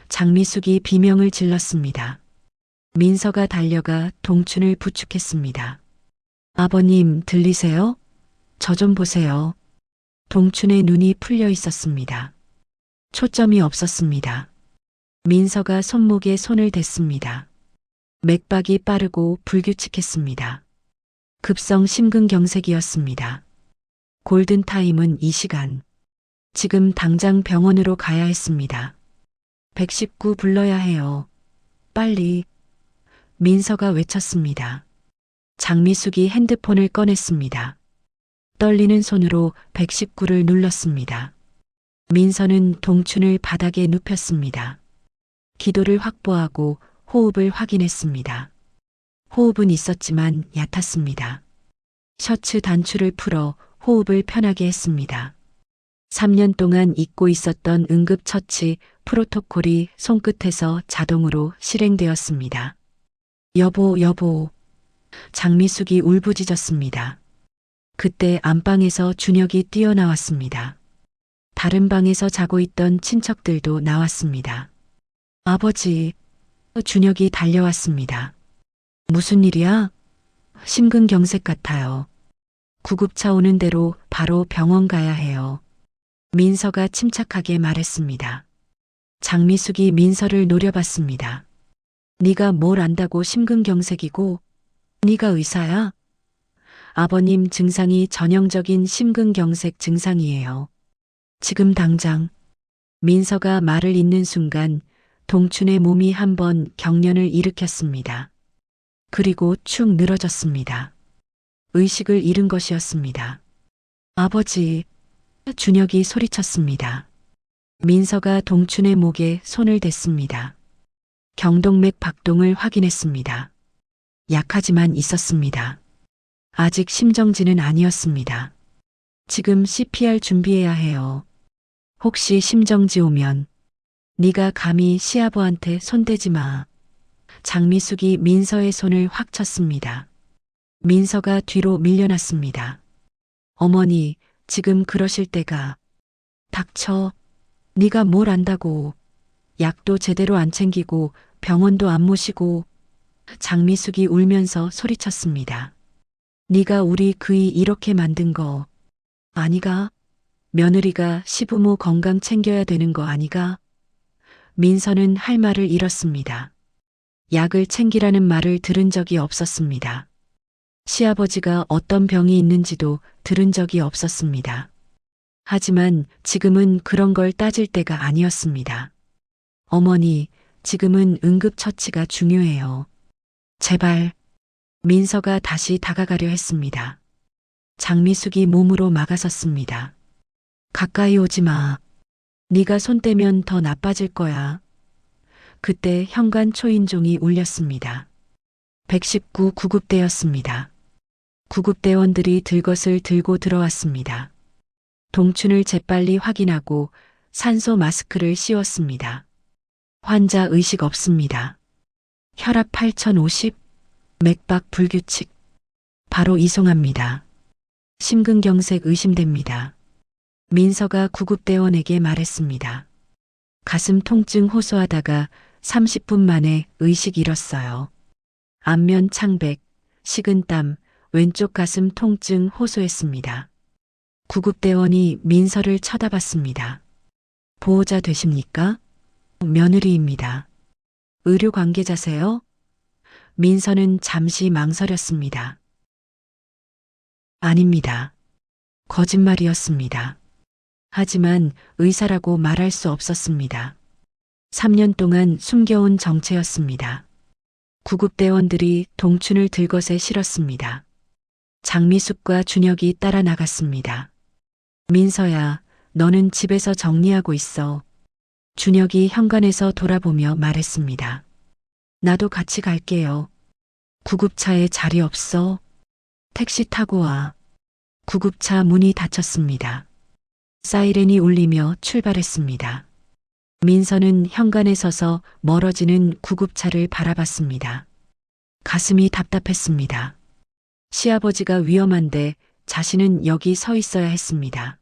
장미숙이 비명을 질렀습니다. 민서가 달려가 동춘을 부축했습니다. 아버님, 들리세요? 저 좀 보세요. 동춘의 눈이 풀려 있었습니다. 초점이 없었습니다. 민서가 손목에 손을 댔습니다. 맥박이 빠르고 불규칙했습니다. 급성 심근경색이었습니다. 골든타임은 이 시간. 지금 당장 병원으로 가야 했습니다. 119 불러야 해요. 빨리. 민서가 외쳤습니다. 장미숙이 핸드폰을 꺼냈습니다. 떨리는 손으로 119를 눌렀습니다. 민서는 동춘을 바닥에 눕혔습니다. 기도를 확보하고 호흡을 확인했습니다. 호흡은 있었지만 얕았습니다. 셔츠 단추를 풀어 호흡을 편하게 했습니다. 3년 동안 잊고 있었던 응급처치 프로토콜이 손끝에서 자동으로 실행되었습니다. 여보. 장미숙이 울부짖었습니다. 그때 안방에서 준혁이 뛰어나왔습니다. 다른 방에서 자고 있던 친척들도 나왔습니다. 아버지, 준혁이 달려왔습니다. 무슨 일이야? 심근경색 같아요. 구급차 오는 대로 바로 병원 가야 해요. 민서가 침착하게 말했습니다. 장미숙이 민서를 노려봤습니다. 네가 뭘 안다고 심근경색이고 네가 의사야? 아버님 증상이 전형적인 심근경색 증상이에요. 지금 당장. 민서가 말을 잇는 순간 동춘의 몸이 한번 경련을 일으켰습니다. 그리고 축 늘어졌습니다. 의식을 잃은 것이었습니다. 아버지, 준혁이 소리쳤습니다. 민서가 동춘의 목에 손을 댔습니다. 경동맥 박동을 확인했습니다. 약하지만 있었습니다. 아직 심정지는 아니었습니다. 지금 CPR 준비해야 해요. 혹시 심정지 오면 네가 감히 시아버한테 손대지 마. 장미숙이 민서의 손을 확 쳤습니다. 민서가 뒤로 밀려났습니다. 어머니, 지금 그러실 때가. 닥쳐. 네가 뭘 안다고. 약도 제대로 안 챙기고 병원도 안 모시고. 장미숙이 울면서 소리쳤습니다. 네가 우리 그이 이렇게 만든 거 아니가? 며느리가 시부모 건강 챙겨야 되는 거 아니가? 민서는 할 말을 잃었습니다. 약을 챙기라는 말을 들은 적이 없었습니다. 시아버지가 어떤 병이 있는지도 들은 적이 없었습니다. 하지만 지금은 그런 걸 따질 때가 아니었습니다. 어머니, 지금은 응급처치가 중요해요. 제발. 민서가 다시 다가가려 했습니다. 장미숙이 몸으로 막아섰습니다. 가까이 오지 마. 네가 손 떼면 더 나빠질 거야. 그때 현관 초인종이 울렸습니다. 119 구급대였습니다. 구급대원들이 들것을 들고 들어왔습니다. 동춘을 재빨리 확인하고 산소 마스크를 씌웠습니다. 환자 의식 없습니다. 혈압 8050, 맥박 불규칙. 바로 이송합니다. 심근경색 의심됩니다. 민서가 구급대원에게 말했습니다. 가슴 통증 호소하다가 30분 만에 의식 잃었어요. 안면 창백, 식은땀, 왼쪽 가슴 통증 호소했습니다. 구급대원이 민서를 쳐다봤습니다. 보호자 되십니까? 며느리입니다. 의료 관계자세요? 민서는 잠시 망설였습니다. 아닙니다. 거짓말이었습니다. 하지만 의사라고 말할 수 없었습니다. 3년 동안 숨겨온 정체였습니다. 구급대원들이 동춘을 들것에 실었습니다. 장미숙과 준혁이 따라 나갔습니다. 민서야, 너는 집에서 정리하고 있어. 준혁이 현관에서 돌아보며 말했습니다. 나도 같이 갈게요. 구급차에 자리 없어. 택시 타고 와. 구급차 문이 닫혔습니다. 사이렌이 울리며 출발했습니다. 민서는 현관에 서서 멀어지는 구급차를 바라봤습니다. 가슴이 답답했습니다. 시아버지가 위험한데 자신은 여기 서 있어야 했습니다.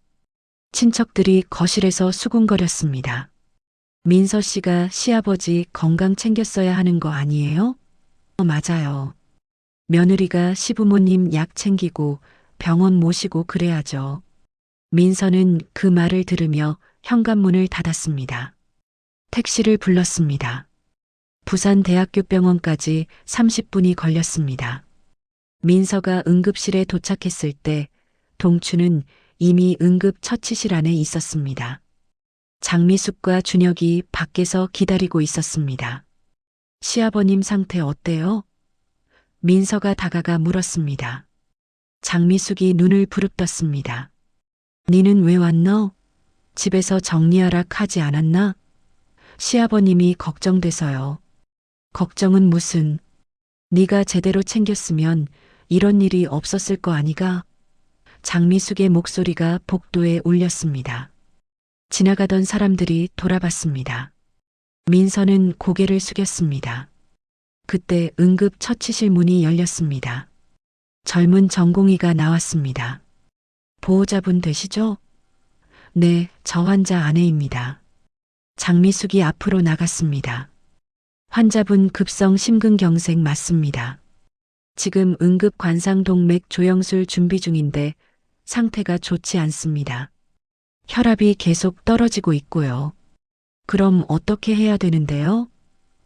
친척들이 거실에서 수군거렸습니다. 민서 씨가 시아버지 건강 챙겼어야 하는 거 아니에요? 맞아요. 며느리가 시부모님 약 챙기고 병원 모시고 그래야죠. 민서는 그 말을 들으며 현관문을 닫았습니다. 택시를 불렀습니다. 부산대학교 병원까지 30분이 걸렸습니다. 민서가 응급실에 도착했을 때 동춘은 이미 응급처치실 안에 있었습니다. 장미숙과 준혁이 밖에서 기다리고 있었습니다. 시아버님 상태 어때요? 민서가 다가가 물었습니다. 장미숙이 눈을 부릅떴습니다. 니는 왜 왔너? 집에서 정리하라 하지 않았나? 시아버님이 걱정돼서요. 걱정은 무슨? 네가 제대로 챙겼으면 이런 일이 없었을 거 아니가? 장미숙의 목소리가 복도에 울렸습니다. 지나가던 사람들이 돌아봤습니다. 민서는 고개를 숙였습니다. 그때 응급처치실 문이 열렸습니다. 젊은 전공의가 나왔습니다. 보호자분 되시죠? 네, 저 환자 아내입니다. 장미숙이 앞으로 나갔습니다. 환자분 급성 심근경색 맞습니다. 지금 응급 관상동맥 조영술 준비 중인데 상태가 좋지 않습니다. 혈압이 계속 떨어지고 있고요. 그럼 어떻게 해야 되는데요?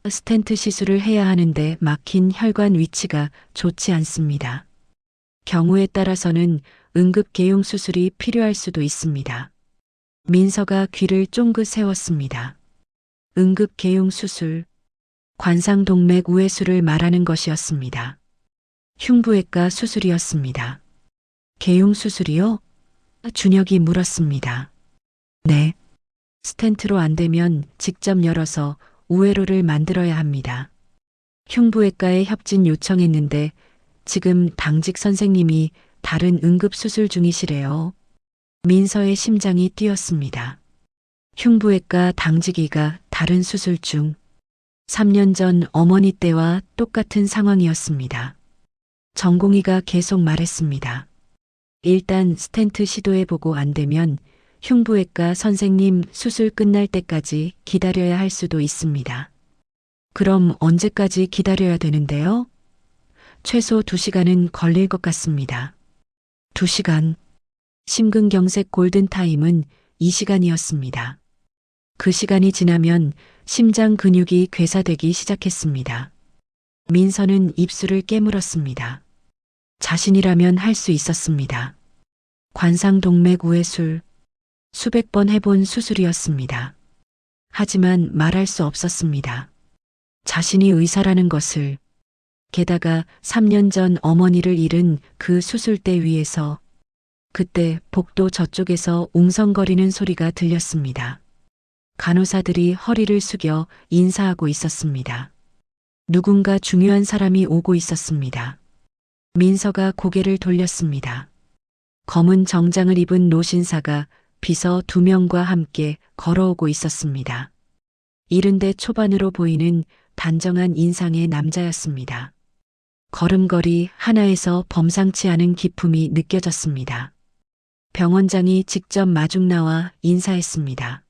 스텐트 시술을 해야 하는데 막힌 혈관 위치가 좋지 않습니다. 경우에 따라서는 응급 개용 수술이 필요할 수도 있습니다. 민서가 귀를 쫑긋 세웠습니다. 응급 개용 수술, 관상동맥 우회수를 말하는 것이었습니다. 흉부외과 수술이었습니다. 개용 수술이요? 준혁이 물었습니다. 네. 스텐트로 안 되면 직접 열어서 우회로를 만들어야 합니다. 흉부외과에 협진 요청했는데 지금 당직 선생님이 다른 응급수술 중이시래요. 민서의 심장이 뛰었습니다. 흉부외과 당직이가 다른 수술 중 3년 전 어머니 때와 똑같은 상황이었습니다. 전공의가 계속 말했습니다. 일단 스텐트 시도해보고 안 되면 흉부외과 선생님 수술 끝날 때까지 기다려야 할 수도 있습니다. 그럼 언제까지 기다려야 되는데요? 최소 2시간은 걸릴 것 같습니다. 2시간. 심근경색 골든타임은 2시간이었습니다. 그 시간이 지나면 심장 근육이 괴사되기 시작했습니다. 민서는 입술을 깨물었습니다. 자신이라면 할 수 있었습니다. 관상동맥 우회술, 수백 번 해본 수술이었습니다. 하지만 말할 수 없었습니다. 자신이 의사라는 것을, 게다가 3년 전 어머니를 잃은 그 수술대 위에서 그때 복도 저쪽에서 웅성거리는 소리가 들렸습니다. 간호사들이 허리를 숙여 인사하고 있었습니다. 누군가 중요한 사람이 오고 있었습니다. 민서가 고개를 돌렸습니다. 검은 정장을 입은 노신사가 비서 2명과 함께 걸어오고 있었습니다. 70대 초반으로 보이는 단정한 인상의 남자였습니다. 걸음걸이 하나에서 범상치 않은 기품이 느껴졌습니다. 병원장이 직접 마중 나와 인사했습니다.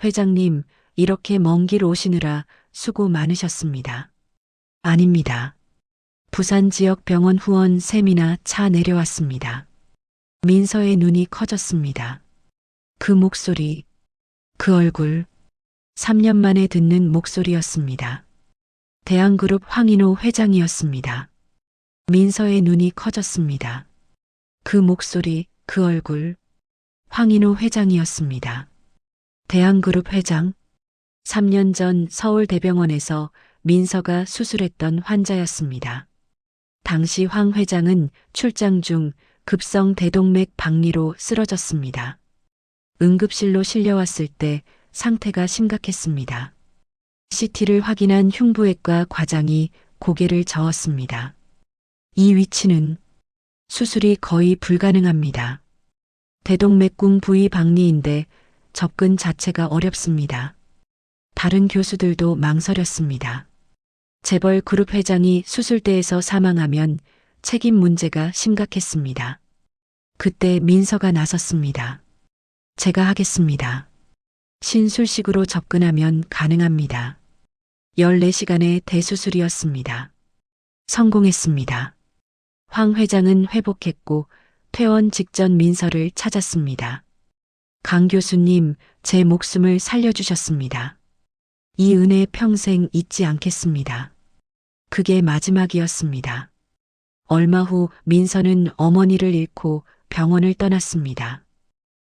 회장님, 이렇게 먼 길 오시느라 수고 많으셨습니다. 아닙니다. 부산 지역 병원 후원 셈이나 차 내려왔습니다. 민서의 눈이 커졌습니다. 그 목소리, 그 얼굴, 3년 만에 듣는 목소리였습니다. 대한그룹 황인호 회장이었습니다. 민서의 눈이 커졌습니다. 그 목소리, 그 얼굴, 황인호 회장이었습니다. 대한그룹 회장, 3년 전 서울대병원에서 민서가 수술했던 환자였습니다. 당시 황 회장은 출장 중 급성 대동맥 박리로 쓰러졌습니다. 응급실로 실려왔을 때 상태가 심각했습니다. CT를 확인한 흉부외과 과장이 고개를 저었습니다. 이 위치는 수술이 거의 불가능합니다. 대동맥궁 부위 박리인데 접근 자체가 어렵습니다. 다른 교수들도 망설였습니다. 재벌 그룹 회장이 수술대에서 사망하면 책임 문제가 심각했습니다. 그때 민서가 나섰습니다. 제가 하겠습니다. 신술식으로 접근하면 가능합니다. 14시간의 대수술이었습니다. 성공했습니다. 황 회장은 회복했고 퇴원 직전 민서를 찾았습니다. 강 교수님, 제 목숨을 살려주셨습니다. 이 은혜 평생 잊지 않겠습니다. 그게 마지막이었습니다. 얼마 후 민서는 어머니를 잃고 병원을 떠났습니다.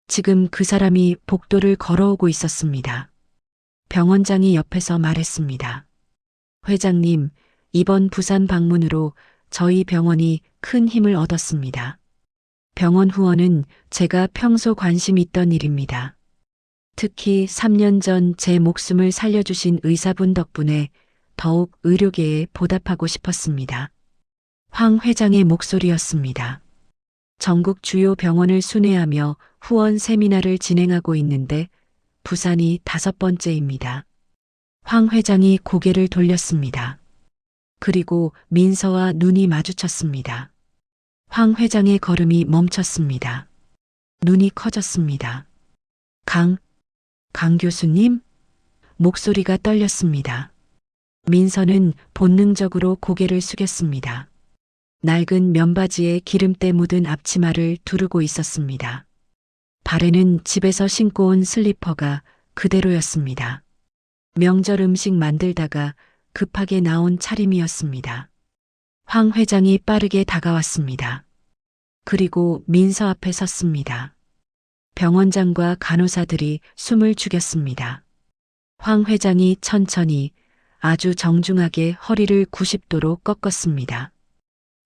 지금 그 사람이 복도를 걸어오고 있었습니다. 병원장이 옆에서 말했습니다. 회장님, 이번 부산 방문으로 저희 병원이 큰 힘을 얻었습니다. 병원 후원은 제가 평소 관심 있던 일입니다. 특히 3년 전 제 목숨을 살려주신 의사분 덕분에 더욱 의료계에 보답하고 싶었습니다. 황 회장의 목소리였습니다. 전국 주요 병원을 순회하며 후원 세미나를 진행하고 있는데 부산이 5번째입니다. 황 회장이 고개를 돌렸습니다. 그리고 민서와 눈이 마주쳤습니다. 황 회장의 걸음이 멈췄습니다. 눈이 커졌습니다. 강 교수님? 목소리가 떨렸습니다. 민서는 본능적으로 고개를 숙였습니다. 낡은 면바지에 기름때 묻은 앞치마를 두르고 있었습니다. 발에는 집에서 신고 온 슬리퍼가 그대로였습니다. 명절 음식 만들다가 급하게 나온 차림이었습니다. 황 회장이 빠르게 다가왔습니다. 그리고 민서 앞에 섰습니다. 병원장과 간호사들이 숨을 죽였습니다. 황 회장이 천천히 아주 정중하게 허리를 90도로 꺾었습니다.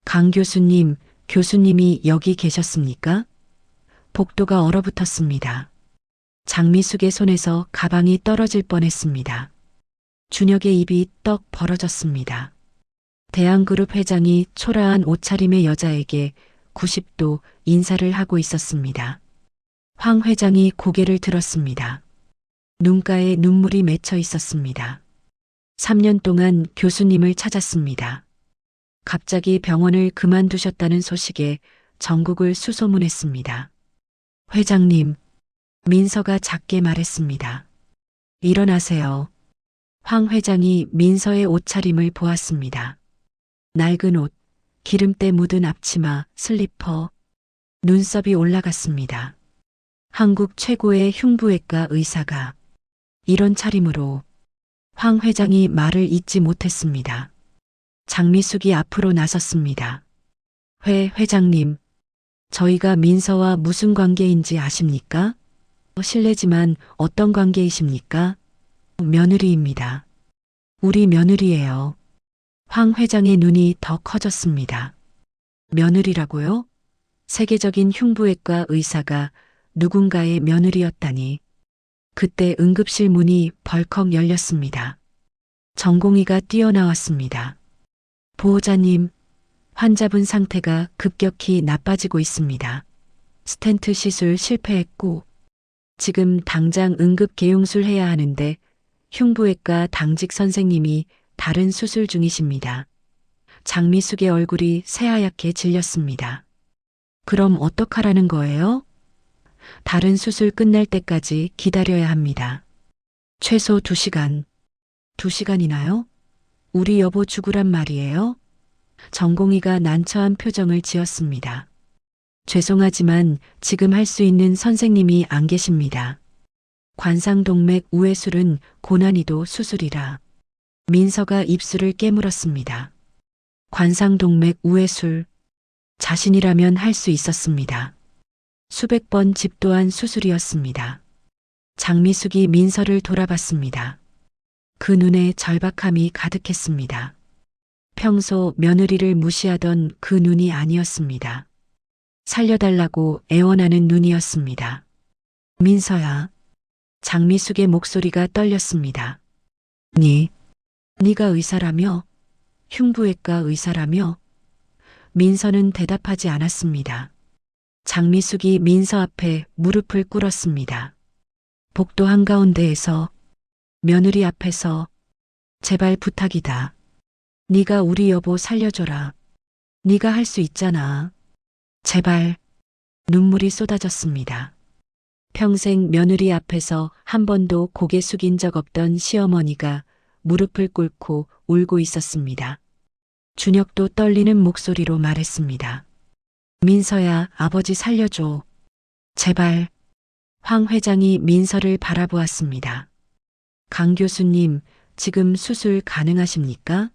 강 교수님, 교수님이 여기 계셨습니까? 복도가 얼어붙었습니다. 장미숙의 손에서 가방이 떨어질 뻔했습니다. 준혁의 입이 떡 벌어졌습니다. 대한그룹 회장이 초라한 옷차림의 여자에게 90도 인사를 하고 있었습니다. 황 회장이 고개를 들었습니다. 눈가에 눈물이 맺혀 있었습니다. 3년 동안 교수님을 찾았습니다. 갑자기 병원을 그만두셨다는 소식에 전국을 수소문했습니다. 회장님, 민서가 작게 말했습니다. 일어나세요. 황 회장이 민서의 옷차림을 보았습니다. 낡은 옷, 기름때 묻은 앞치마, 슬리퍼, 눈썹이 올라갔습니다. 한국 최고의 흉부외과 의사가 이런 차림으로 황 회장이 말을 잇지 못했습니다. 장미숙이 앞으로 나섰습니다. 회장님, 저희가 민서와 무슨 관계인지 아십니까? 실례지만 어떤 관계이십니까? 며느리입니다. 우리 며느리예요. 황 회장의 눈이 더 커졌습니다. 며느리라고요? 세계적인 흉부외과 의사가 누군가의 며느리였다니. 그때 응급실 문이 벌컥 열렸습니다. 전공의가 뛰어나왔습니다. 보호자님, 환자분 상태가 급격히 나빠지고 있습니다. 스텐트 시술 실패했고 지금 당장 응급 개용술 해야 하는데 흉부외과 당직 선생님이 다른 수술 중이십니다. 장미숙의 얼굴이 새하얗게 질렸습니다. 그럼 어떡하라는 거예요? 다른 수술 끝날 때까지 기다려야 합니다. 최소 2시간. 2시간이나요? 우리 여보 죽으란 말이에요? 전공의가 난처한 표정을 지었습니다. 죄송하지만 지금 할 수 있는 선생님이 안 계십니다. 관상동맥 우회술은 고난이도 수술이라. 민서가 입술을 깨물었습니다. 관상동맥 우회술. 자신이라면 할 수 있었습니다. 수백 번 집도한 수술이었습니다. 장미숙이 민서를 돌아봤습니다. 그 눈에 절박함이 가득했습니다. 평소 며느리를 무시하던 그 눈이 아니었습니다. 살려달라고 애원하는 눈이었습니다. 민서야. 장미숙의 목소리가 떨렸습니다. 네가 의사라며? 흉부외과 의사라며? 민서는 대답하지 않았습니다. 장미숙이 민서 앞에 무릎을 꿇었습니다. 복도 한가운데에서, 며느리 앞에서, 제발 부탁이다. 네가 우리 여보 살려줘라. 네가 할 수 있잖아. 제발. 눈물이 쏟아졌습니다. 평생 며느리 앞에서 한 번도 고개 숙인 적 없던 시어머니가 무릎을 꿇고 울고 있었습니다. 준혁도 떨리는 목소리로 말했습니다. 민서야, 아버지 살려줘. 제발. 황 회장이 민서를 바라보았습니다. 강 교수님, 지금 수술 가능하십니까?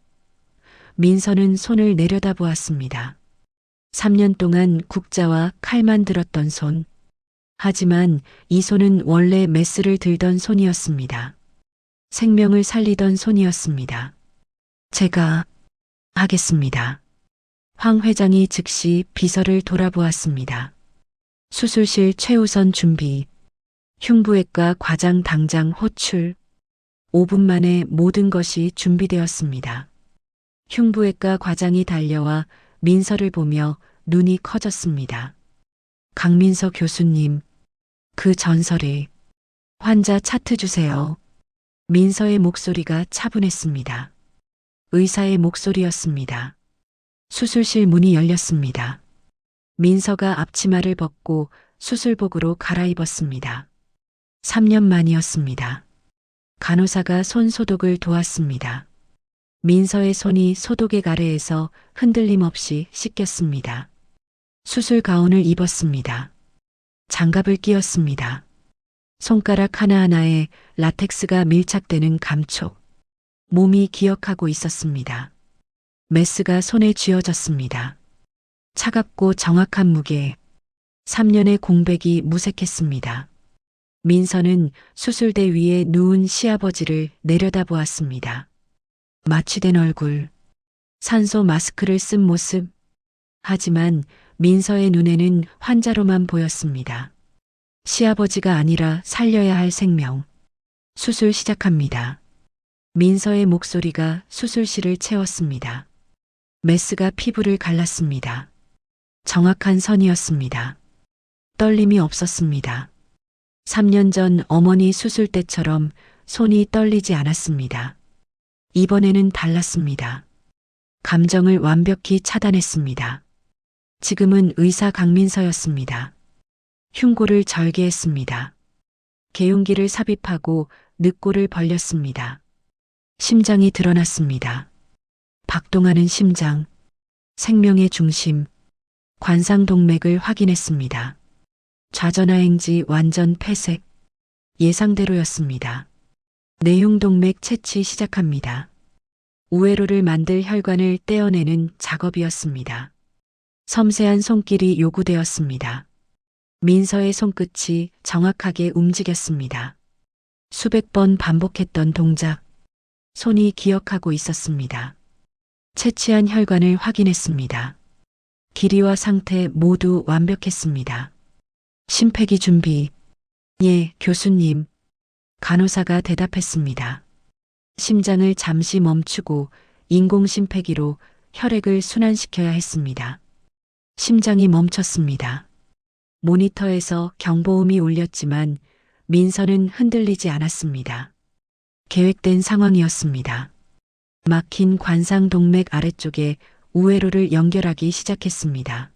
민서는 손을 내려다보았습니다. 3년 동안 국자와 칼만 들었던 손. 하지만 이 손은 원래 메스를 들던 손이었습니다. 생명을 살리던 손이었습니다. 제가 하겠습니다. 황 회장이 즉시 비서를 돌아보았습니다. 수술실 최우선 준비. 흉부외과 과장 당장 호출. 5분 만에 모든 것이 준비되었습니다. 흉부외과 과장이 달려와 민서를 보며 눈이 커졌습니다. 강민서 교수님, 그 전설의 환자 차트 주세요. 민서의 목소리가 차분했습니다. 의사의 목소리였습니다. 수술실 문이 열렸습니다. 민서가 앞치마를 벗고 수술복으로 갈아입었습니다. 3년 만이었습니다. 간호사가 손 소독을 도왔습니다. 민서의 손이 소독액 아래에서 흔들림 없이 씻겼습니다. 수술 가운을 입었습니다. 장갑을 끼웠습니다. 손가락 하나하나에 라텍스가 밀착되는 감촉. 몸이 기억하고 있었습니다. 메스가 손에 쥐어졌습니다. 차갑고 정확한 무게. 3년의 공백이 무색했습니다. 민서는 수술대 위에 누운 시아버지를 내려다보았습니다. 마취된 얼굴, 산소 마스크를 쓴 모습. 하지만 민서의 눈에는 환자로만 보였습니다. 시아버지가 아니라 살려야 할 생명. 수술 시작합니다. 민서의 목소리가 수술실을 채웠습니다. 메스가 피부를 갈랐습니다. 정확한 선이었습니다. 떨림이 없었습니다. 3년 전 어머니 수술 때처럼 손이 떨리지 않았습니다. 이번에는 달랐습니다. 감정을 완벽히 차단했습니다. 지금은 의사 강민서였습니다. 흉골을 절개했습니다. 개운기를 삽입하고 늑골을 벌렸습니다. 심장이 드러났습니다. 박동하는 심장, 생명의 중심, 관상동맥을 확인했습니다. 좌전하행지 완전 폐색, 예상대로였습니다. 내흉동맥 채취 시작합니다. 우회로를 만들 혈관을 떼어내는 작업이었습니다. 섬세한 손길이 요구되었습니다. 민서의 손끝이 정확하게 움직였습니다. 수백 번 반복했던 동작, 손이 기억하고 있었습니다. 채취한 혈관을 확인했습니다. 길이와 상태 모두 완벽했습니다. 심폐기 준비. 예, 교수님. 간호사가 대답했습니다. 심장을 잠시 멈추고 인공심폐기로 혈액을 순환시켜야 했습니다. 심장이 멈췄습니다. 모니터에서 경보음이 울렸지만 민서는 흔들리지 않았습니다. 계획된 상황이었습니다. 막힌 관상동맥 아래쪽에 우회로를 연결하기 시작했습니다.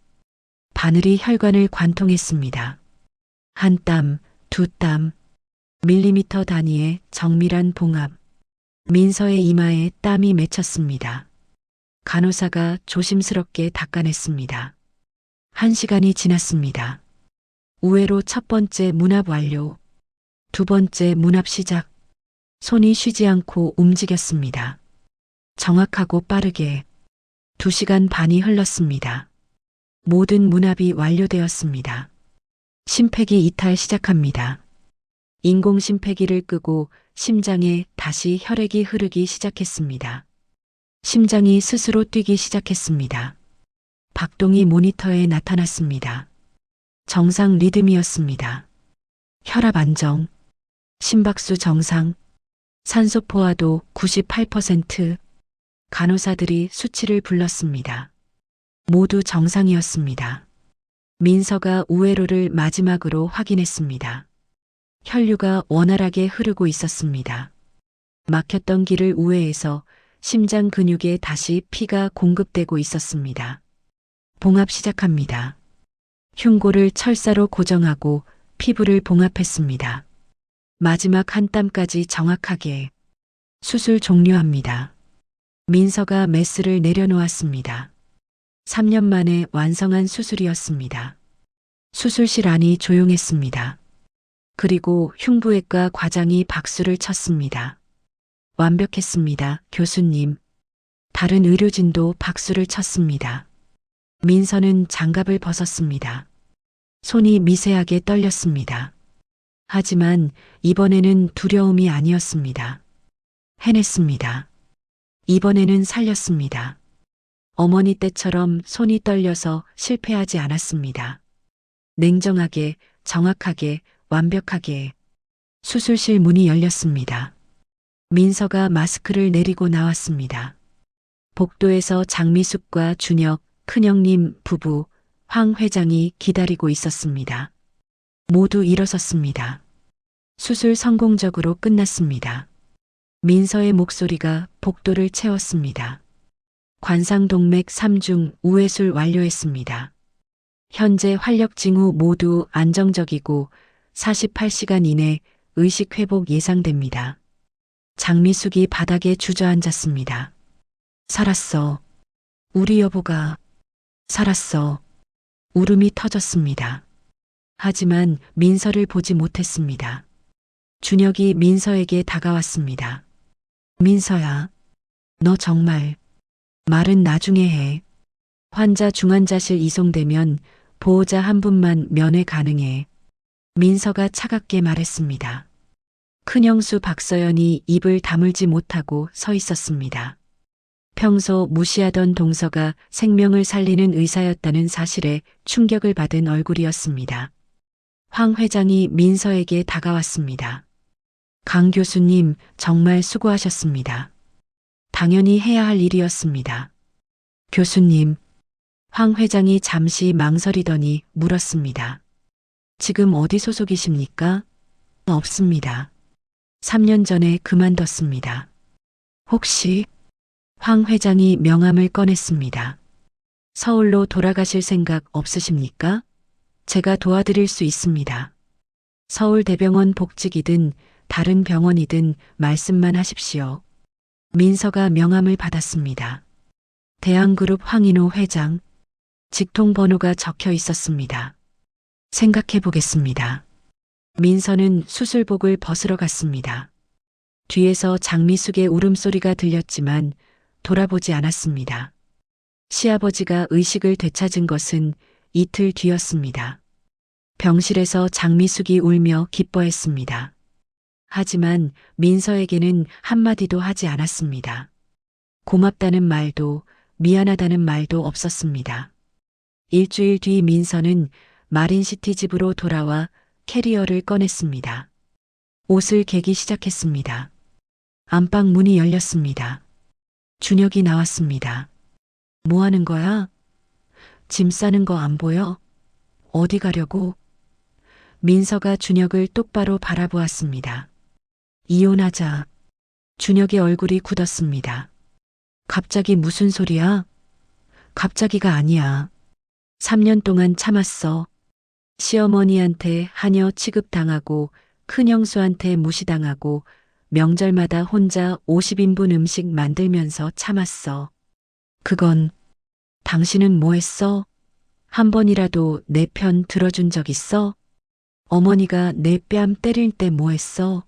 바늘이 혈관을 관통했습니다. 한 땀, 두 땀, 밀리미터 단위의 정밀한 봉합. 민서의 이마에 땀이 맺혔습니다. 간호사가 조심스럽게 닦아냈습니다. 1시간이 지났습니다. 우회로 첫 번째 문합 완료. 두 번째 문합 시작. 손이 쉬지 않고 움직였습니다. 정확하고 빠르게. 2시간 반이 흘렀습니다. 모든 문합이 완료되었습니다. 심폐기 이탈 시작합니다. 인공심폐기를 끄고 심장에 다시 혈액이 흐르기 시작했습니다. 심장이 스스로 뛰기 시작했습니다. 박동이 모니터에 나타났습니다. 정상 리듬이었습니다. 혈압 안정, 심박수 정상, 산소 포화도 98%. 간호사들이 수치를 불렀습니다. 모두 정상이었습니다. 민서가 우회로를 마지막으로 확인했습니다. 혈류가 원활하게 흐르고 있었습니다. 막혔던 길을 우회해서 심장 근육에 다시 피가 공급되고 있었습니다. 봉합 시작합니다. 흉골을 철사로 고정하고 피부를 봉합했습니다. 마지막 한 땀까지 정확하게. 수술 종료합니다. 민서가 메스를 내려놓았습니다. 3년 만에 완성한 수술이었습니다. 수술실 안이 조용했습니다. 그리고 흉부외과 과장이 박수를 쳤습니다. 완벽했습니다, 교수님. 다른 의료진도 박수를 쳤습니다. 민서는 장갑을 벗었습니다. 손이 미세하게 떨렸습니다. 하지만 이번에는 두려움이 아니었습니다. 해냈습니다. 이번에는 살렸습니다. 어머니 때처럼 손이 떨려서 실패하지 않았습니다. 냉정하게, 정확하게, 완벽하게. 수술실 문이 열렸습니다. 민서가 마스크를 내리고 나왔습니다. 복도에서 장미숙과 준혁, 큰형님 부부, 황 회장이 기다리고 있었습니다. 모두 일어섰습니다. 수술 성공적으로 끝났습니다. 민서의 목소리가 복도를 채웠습니다. 관상동맥 3중 우회술 완료했습니다. 현재 활력 징후 모두 안정적이고 48시간 이내 의식 회복 예상됩니다. 장미숙이 바닥에 주저앉았습니다. 살았어. 우리 여보가 살았어. 울음이 터졌습니다. 하지만 민서를 보지 못했습니다. 준혁이 민서에게 다가왔습니다. 민서야, 너 정말 말은 나중에 해. 환자 중환자실 이송되면 보호자 한 분만 면회 가능해. 민서가 차갑게 말했습니다. 큰형수 박서연이 입을 다물지 못하고 서 있었습니다. 평소 무시하던 동서가 생명을 살리는 의사였다는 사실에 충격을 받은 얼굴이었습니다. 황 회장이 민서에게 다가왔습니다. 강 교수님, 정말 수고하셨습니다. 당연히 해야 할 일이었습니다. 교수님, 황 회장이 잠시 망설이더니 물었습니다. 지금 어디 소속이십니까? 없습니다. 3년 전에 그만뒀습니다. 혹시? 황 회장이 명함을 꺼냈습니다. 서울로 돌아가실 생각 없으십니까? 제가 도와드릴 수 있습니다. 서울대병원 복직이든 다른 병원이든 말씀만 하십시오. 민서가 명함을 받았습니다. 대한그룹 황인호 회장, 직통번호가 적혀 있었습니다. 생각해 보겠습니다. 민서는 수술복을 벗으러 갔습니다. 뒤에서 장미숙의 울음소리가 들렸지만 돌아보지 않았습니다. 시아버지가 의식을 되찾은 것은 이틀 뒤였습니다. 병실에서 장미숙이 울며 기뻐했습니다. 하지만 민서에게는 한마디도 하지 않았습니다. 고맙다는 말도 미안하다는 말도 없었습니다. 일주일 뒤 민서는 마린시티 집으로 돌아와 캐리어를 꺼냈습니다. 옷을 개기 시작했습니다. 안방 문이 열렸습니다. 준혁이 나왔습니다. 뭐 하는 거야? 짐 싸는 거 안 보여? 어디 가려고? 민서가 준혁을 똑바로 바라보았습니다. 이혼하자. 준혁의 얼굴이 굳었습니다. 갑자기 무슨 소리야? 갑자기가 아니야. 3년 동안 참았어. 시어머니한테 하녀 취급당하고 큰형수한테 무시당하고 명절마다 혼자 50인분 음식 만들면서 참았어. 그건 당신은 뭐 했어? 한 번이라도 내 편 들어준 적 있어? 어머니가 내 뺨 때릴 때 뭐 했어?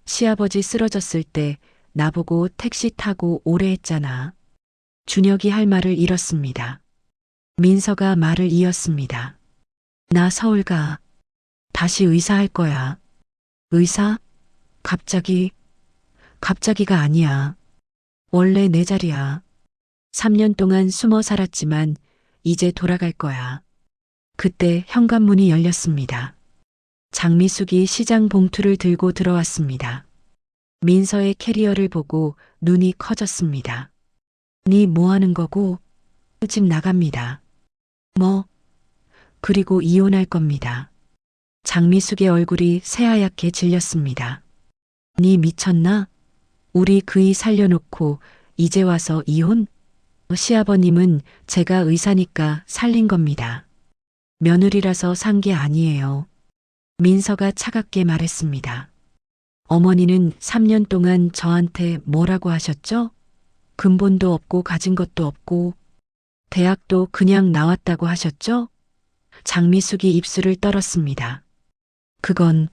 시아버지 쓰러졌을 때 나보고 택시 타고 오래 했잖아. 준혁이 할 말을 잃었습니다. 민서가 말을 이었습니다. 나 서울 가. 다시 의사 할 거야. 의사? 갑자기가 아니야. 원래 내 자리야. 3년 동안 숨어 살았지만 이제 돌아갈 거야. 그때 현관문이 열렸습니다. 장미숙이 시장 봉투를 들고 들어왔습니다. 민서의 캐리어를 보고 눈이 커졌습니다. 니 뭐 하는 거고? 집 나갑니다. 뭐? 그리고 이혼할 겁니다. 장미숙의 얼굴이 새하얗게 질렸습니다. 니 미쳤나? 우리 그이 살려놓고 이제 와서 이혼? 시아버님은 제가 의사니까 살린 겁니다. 며느리라서 산 게 아니에요. 민서가 차갑게 말했습니다. 어머니는 3년 동안 저한테 뭐라고 하셨죠? 근본도 없고 가진 것도 없고 대학도 그냥 나왔다고 하셨죠? 장미숙이 입술을 떨었습니다. 그건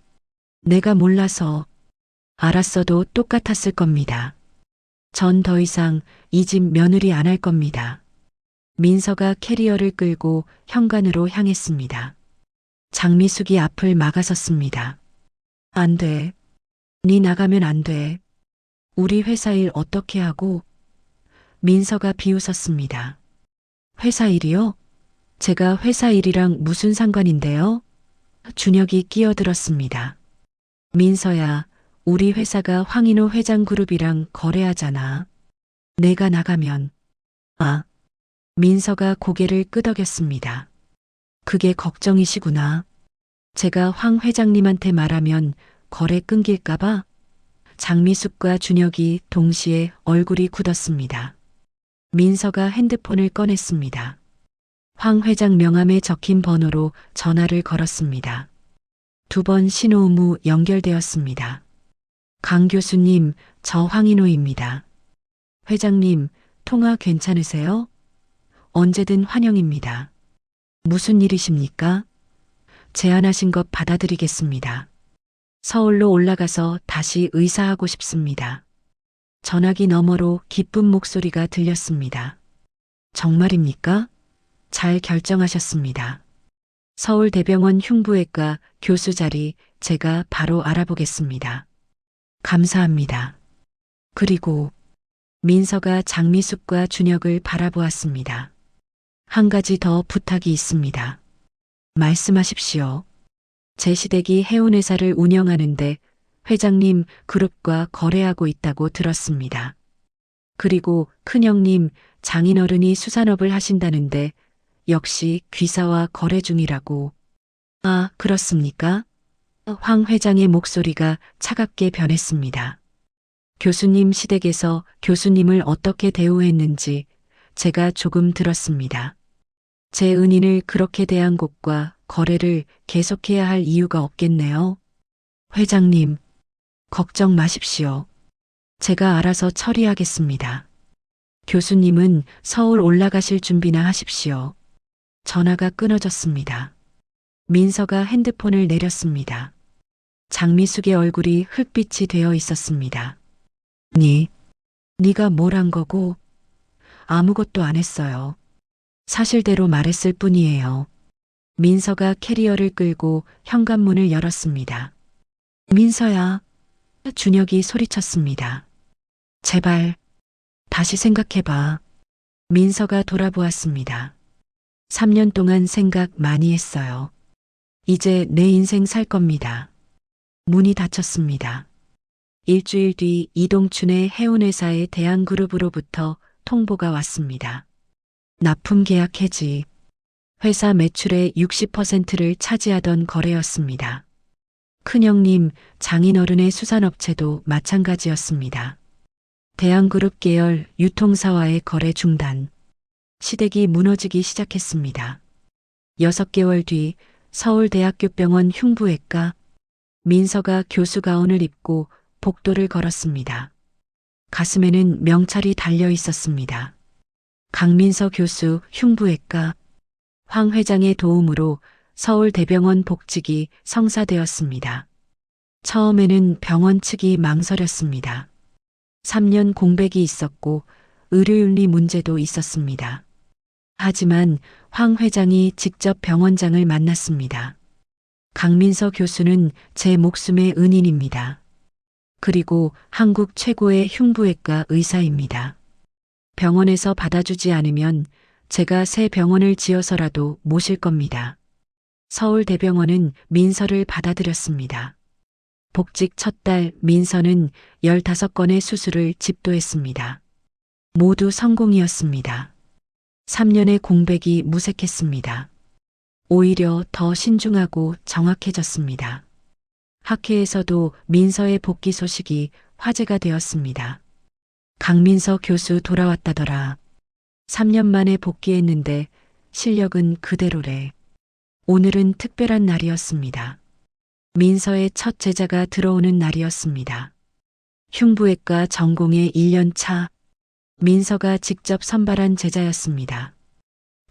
내가 몰라서 알았어도 똑같았을 겁니다. 전 더 이상 이 집 며느리 안 할 겁니다. 민서가 캐리어를 끌고 현관으로 향했습니다. 장미숙이 앞을 막아섰습니다. 안 돼. 네 나가면 안 돼. 우리 회사 일 어떻게 하고? 민서가 비웃었습니다. 회사 일이요? 제가 회사 일이랑 무슨 상관인데요? 준혁이 끼어들었습니다. 민서야, 우리 회사가 황인호 회장 그룹이랑 거래하잖아. 내가 나가면. 아. 민서가 고개를 끄덕였습니다. 그게 걱정이시구나. 제가 황 회장님한테 말하면 거래 끊길까봐? 장미숙과 준혁이 동시에 얼굴이 굳었습니다. 민서가 핸드폰을 꺼냈습니다. 황 회장 명함에 적힌 번호로 전화를 걸었습니다. 2번 신호음 후 연결되었습니다. 강 교수님, 저 황인호입니다. 회장님, 통화 괜찮으세요? 언제든 환영입니다. 무슨 일이십니까? 제안하신 것 받아드리겠습니다. 서울로 올라가서 다시 의사하고 싶습니다. 전화기 너머로 기쁜 목소리가 들렸습니다. 정말입니까? 잘 결정하셨습니다. 서울대병원 흉부외과 교수 자리 제가 바로 알아보겠습니다. 감사합니다. 그리고 민서가 장미숙과 준혁을 바라보았습니다. 한 가지 더 부탁이 있습니다. 말씀하십시오. 제 시댁이 해운회사를 운영하는데 회장님 그룹과 거래하고 있다고 들었습니다. 그리고 큰형님 장인어른이 수산업을 하신다는데 역시 귀사와 거래 중이라고. 아, 그렇습니까? 황 회장의 목소리가 차갑게 변했습니다. 교수님 시댁에서 교수님을 어떻게 대우했는지 제가 조금 들었습니다. 제 은인을 그렇게 대한 곳과 거래를 계속해야 할 이유가 없겠네요. 회장님, 걱정 마십시오. 제가 알아서 처리하겠습니다. 교수님은 서울 올라가실 준비나 하십시오. 전화가 끊어졌습니다. 민서가 핸드폰을 내렸습니다. 장미숙의 얼굴이 흙빛이 되어 있었습니다. 네가 뭘 한 거고? 아무것도 안 했어요. 사실대로 말했을 뿐이에요. 민서가 캐리어를 끌고 현관문을 열었습니다. 민서야. 준혁이 소리쳤습니다. 제발 다시 생각해봐. 민서가 돌아보았습니다. 3년 동안 생각 많이 했어요. 이제 내 인생 살 겁니다. 문이 닫혔습니다. 일주일 뒤 이동춘의 해운회사의 대한그룹으로부터 통보가 왔습니다. 납품 계약 해지. 회사 매출의 60%를 차지하던 거래였습니다. 큰형님, 장인어른의 수산업체도 마찬가지였습니다. 대한그룹 계열 유통사와의 거래 중단. 시댁이 무너지기 시작했습니다. 6개월 뒤 서울대학교병원 흉부외과. 민서가 교수 가운을 입고 복도를 걸었습니다. 가슴에는 명찰이 달려 있었습니다. 강민서 교수 흉부외과. 황 회장의 도움으로 서울대병원 복직이 성사되었습니다. 처음에는 병원 측이 망설였습니다. 3년 공백이 있었고 의료윤리 문제도 있었습니다. 하지만 황 회장이 직접 병원장을 만났습니다. 강민서 교수는 제 목숨의 은인입니다. 그리고 한국 최고의 흉부외과 의사입니다. 병원에서 받아주지 않으면 제가 새 병원을 지어서라도 모실 겁니다. 서울대병원은 민서를 받아들였습니다. 복직 첫 달 민서는 15건의 수술을 집도했습니다. 모두 성공이었습니다. 3년의 공백이 무색했습니다. 오히려 더 신중하고 정확해졌습니다. 학회에서도 민서의 복귀 소식이 화제가 되었습니다. 강민서 교수 돌아왔다더라. 3년 만에 복귀했는데 실력은 그대로래. 오늘은 특별한 날이었습니다. 민서의 첫 제자가 들어오는 날이었습니다. 흉부외과 전공의 1년 차. 민서가 직접 선발한 제자였습니다.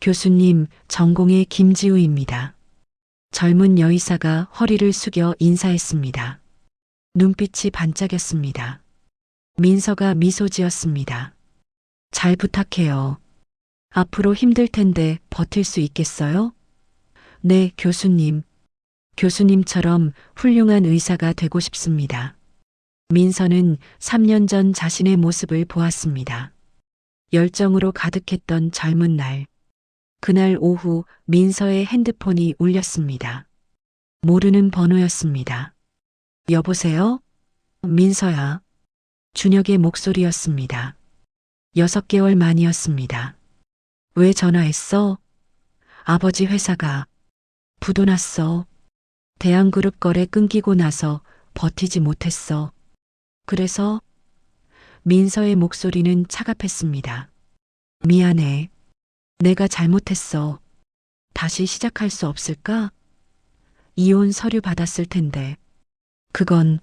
교수님, 전공의 김지우입니다. 젊은 여의사가 허리를 숙여 인사했습니다. 눈빛이 반짝였습니다. 민서가 미소 지었습니다. 잘 부탁해요. 앞으로 힘들 텐데 버틸 수 있겠어요? 네, 교수님. 교수님처럼 훌륭한 의사가 되고 싶습니다. 민서는 3년 전 자신의 모습을 보았습니다. 열정으로 가득했던 젊은 날. 그날 오후 민서의 핸드폰이 울렸습니다. 모르는 번호였습니다. 여보세요? 민서야. 준혁의 목소리였습니다. 6개월 만이었습니다. 왜 전화했어? 아버지 회사가 부도났어. 대한그룹 거래 끊기고 나서 버티지 못했어. 그래서 민서의 목소리는 차갑했습니다. 미안해. 내가 잘못했어. 다시 시작할 수 없을까? 이혼 서류 받았을 텐데. 그건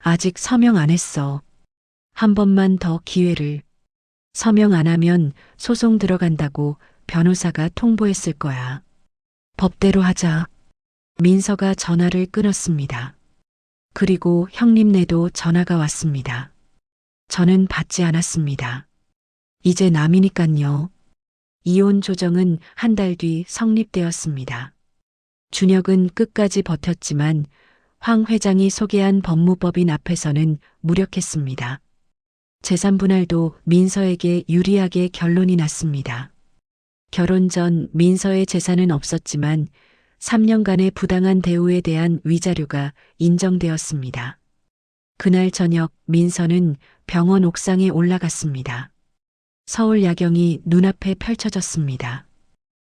아직 서명 안 했어. 한 번만 더 기회를. 서명 안 하면 소송 들어간다고 변호사가 통보했을 거야. 법대로 하자. 민서가 전화를 끊었습니다. 그리고 형님네도 전화가 왔습니다. 저는 받지 않았습니다. 이제 남이니깐요. 이혼 조정은 한 달 뒤 성립되었습니다. 준혁은 끝까지 버텼지만 황 회장이 소개한 법무법인 앞에서는 무력했습니다. 재산 분할도 민서에게 유리하게 결론이 났습니다. 결혼 전 민서의 재산은 없었지만 3년간의 부당한 대우에 대한 위자료가 인정되었습니다. 그날 저녁 민서는 병원 옥상에 올라갔습니다. 서울 야경이 눈앞에 펼쳐졌습니다.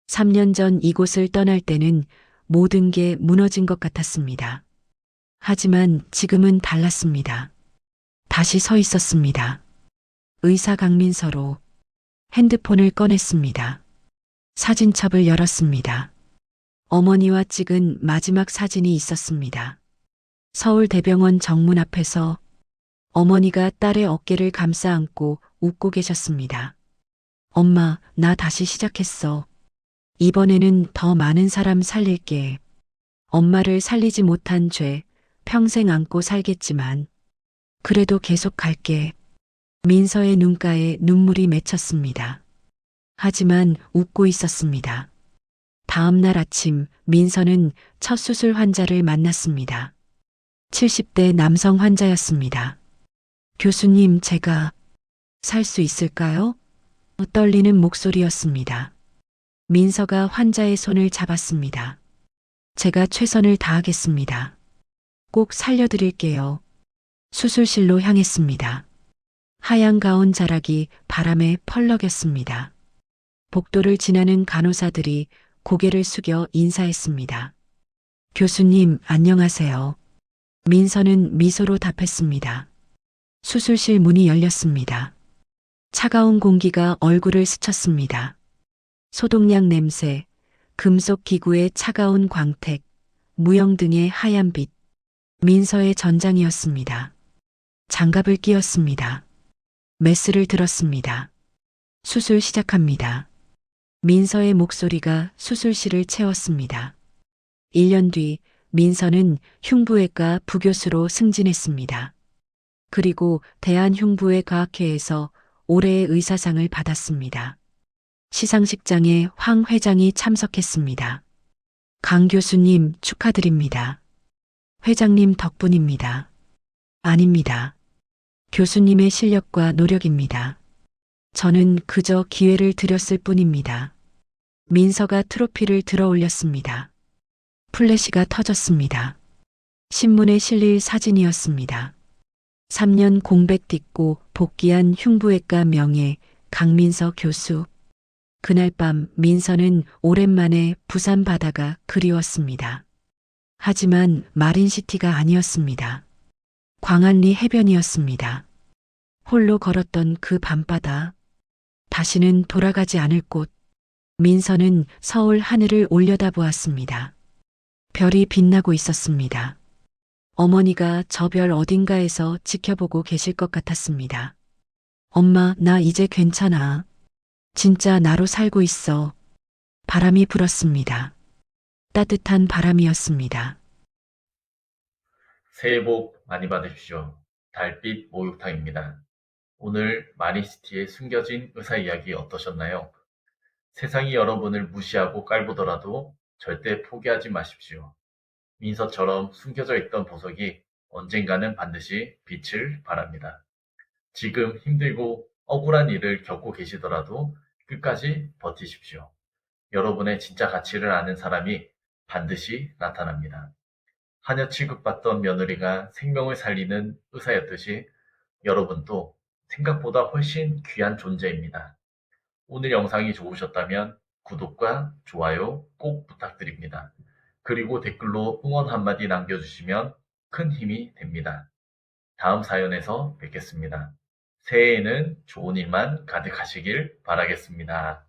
3년 전 이곳을 떠날 때는 모든 게 무너진 것 같았습니다. 하지만 지금은 달랐습니다. 다시 서 있었습니다. 의사 강민서로 핸드폰을 꺼냈습니다. 사진첩을 열었습니다. 어머니와 찍은 마지막 사진이 있었습니다. 서울대병원 정문 앞에서 어머니가 딸의 어깨를 감싸 안고 웃고 계셨습니다. 엄마, 나 다시 시작했어. 이번에는 더 많은 사람 살릴게. 엄마를 살리지 못한 죄 평생 안고 살겠지만 그래도 계속 갈게. 민서의 눈가에 눈물이 맺혔습니다. 하지만 웃고 있었습니다. 다음 날 아침 민서는 첫 수술 환자를 만났습니다. 70대 남성 환자였습니다. 교수님, 제가 살 수 있을까요? 떨리는 목소리였습니다. 민서가 환자의 손을 잡았습니다. 제가 최선을 다하겠습니다. 꼭 살려드릴게요. 수술실로 향했습니다. 하얀 가운 자락이 바람에 펄럭였습니다. 복도를 지나는 간호사들이 고개를 숙여 인사했습니다. 교수님, 안녕하세요. 민서는 미소로 답했습니다. 수술실 문이 열렸습니다. 차가운 공기가 얼굴을 스쳤습니다. 소독약 냄새, 금속 기구의 차가운 광택, 무영 등의 하얀 빛. 민서의 전장이었습니다. 장갑을 끼웠습니다. 메스를 들었습니다. 수술 시작합니다. 민서의 목소리가 수술실을 채웠습니다. 1년 뒤 민서는 흉부외과 부교수로 승진했습니다. 그리고 대한흉부외과학회에서 올해의 의사상을 받았습니다. 시상식장에 황 회장이 참석했습니다. 강 교수님 축하드립니다. 회장님 덕분입니다. 아닙니다. 교수님의 실력과 노력입니다. 저는 그저 기회를 드렸을 뿐입니다. 민서가 트로피를 들어 올렸습니다. 플래시가 터졌습니다. 신문에 실릴 사진이었습니다. 3년 공백 딛고 복귀한 흉부외과 명예 강민서 교수. 그날 밤 민서는 오랜만에 부산 바다가 그리웠습니다. 하지만 마린시티가 아니었습니다. 광안리 해변이었습니다. 홀로 걸었던 그 밤바다. 다시는 돌아가지 않을 곳. 민서는 서울 하늘을 올려다보았습니다. 별이 빛나고 있었습니다. 어머니가 저 별 어딘가에서 지켜보고 계실 것 같았습니다. 엄마, 나 이제 괜찮아. 진짜 나로 살고 있어. 바람이 불었습니다. 따뜻한 바람이었습니다. 새해 복 많이 받으십시오. 달빛 목욕탕입니다. 오늘 마린시티의 숨겨진 의사 이야기 어떠셨나요? 세상이 여러분을 무시하고 깔보더라도 절대 포기하지 마십시오. 민서처럼 숨겨져 있던 보석이 언젠가는 반드시 빛을 발합니다. 지금 힘들고 억울한 일을 겪고 계시더라도 끝까지 버티십시오. 여러분의 진짜 가치를 아는 사람이 반드시 나타납니다. 하녀 취급받던 며느리가 생명을 살리는 의사였듯이 여러분도 생각보다 훨씬 귀한 존재입니다. 오늘 영상이 좋으셨다면 구독과 좋아요 꼭 부탁드립니다. 그리고 댓글로 응원 한마디 남겨주시면 큰 힘이 됩니다. 다음 사연에서 뵙겠습니다. 새해에는 좋은 일만 가득하시길 바라겠습니다.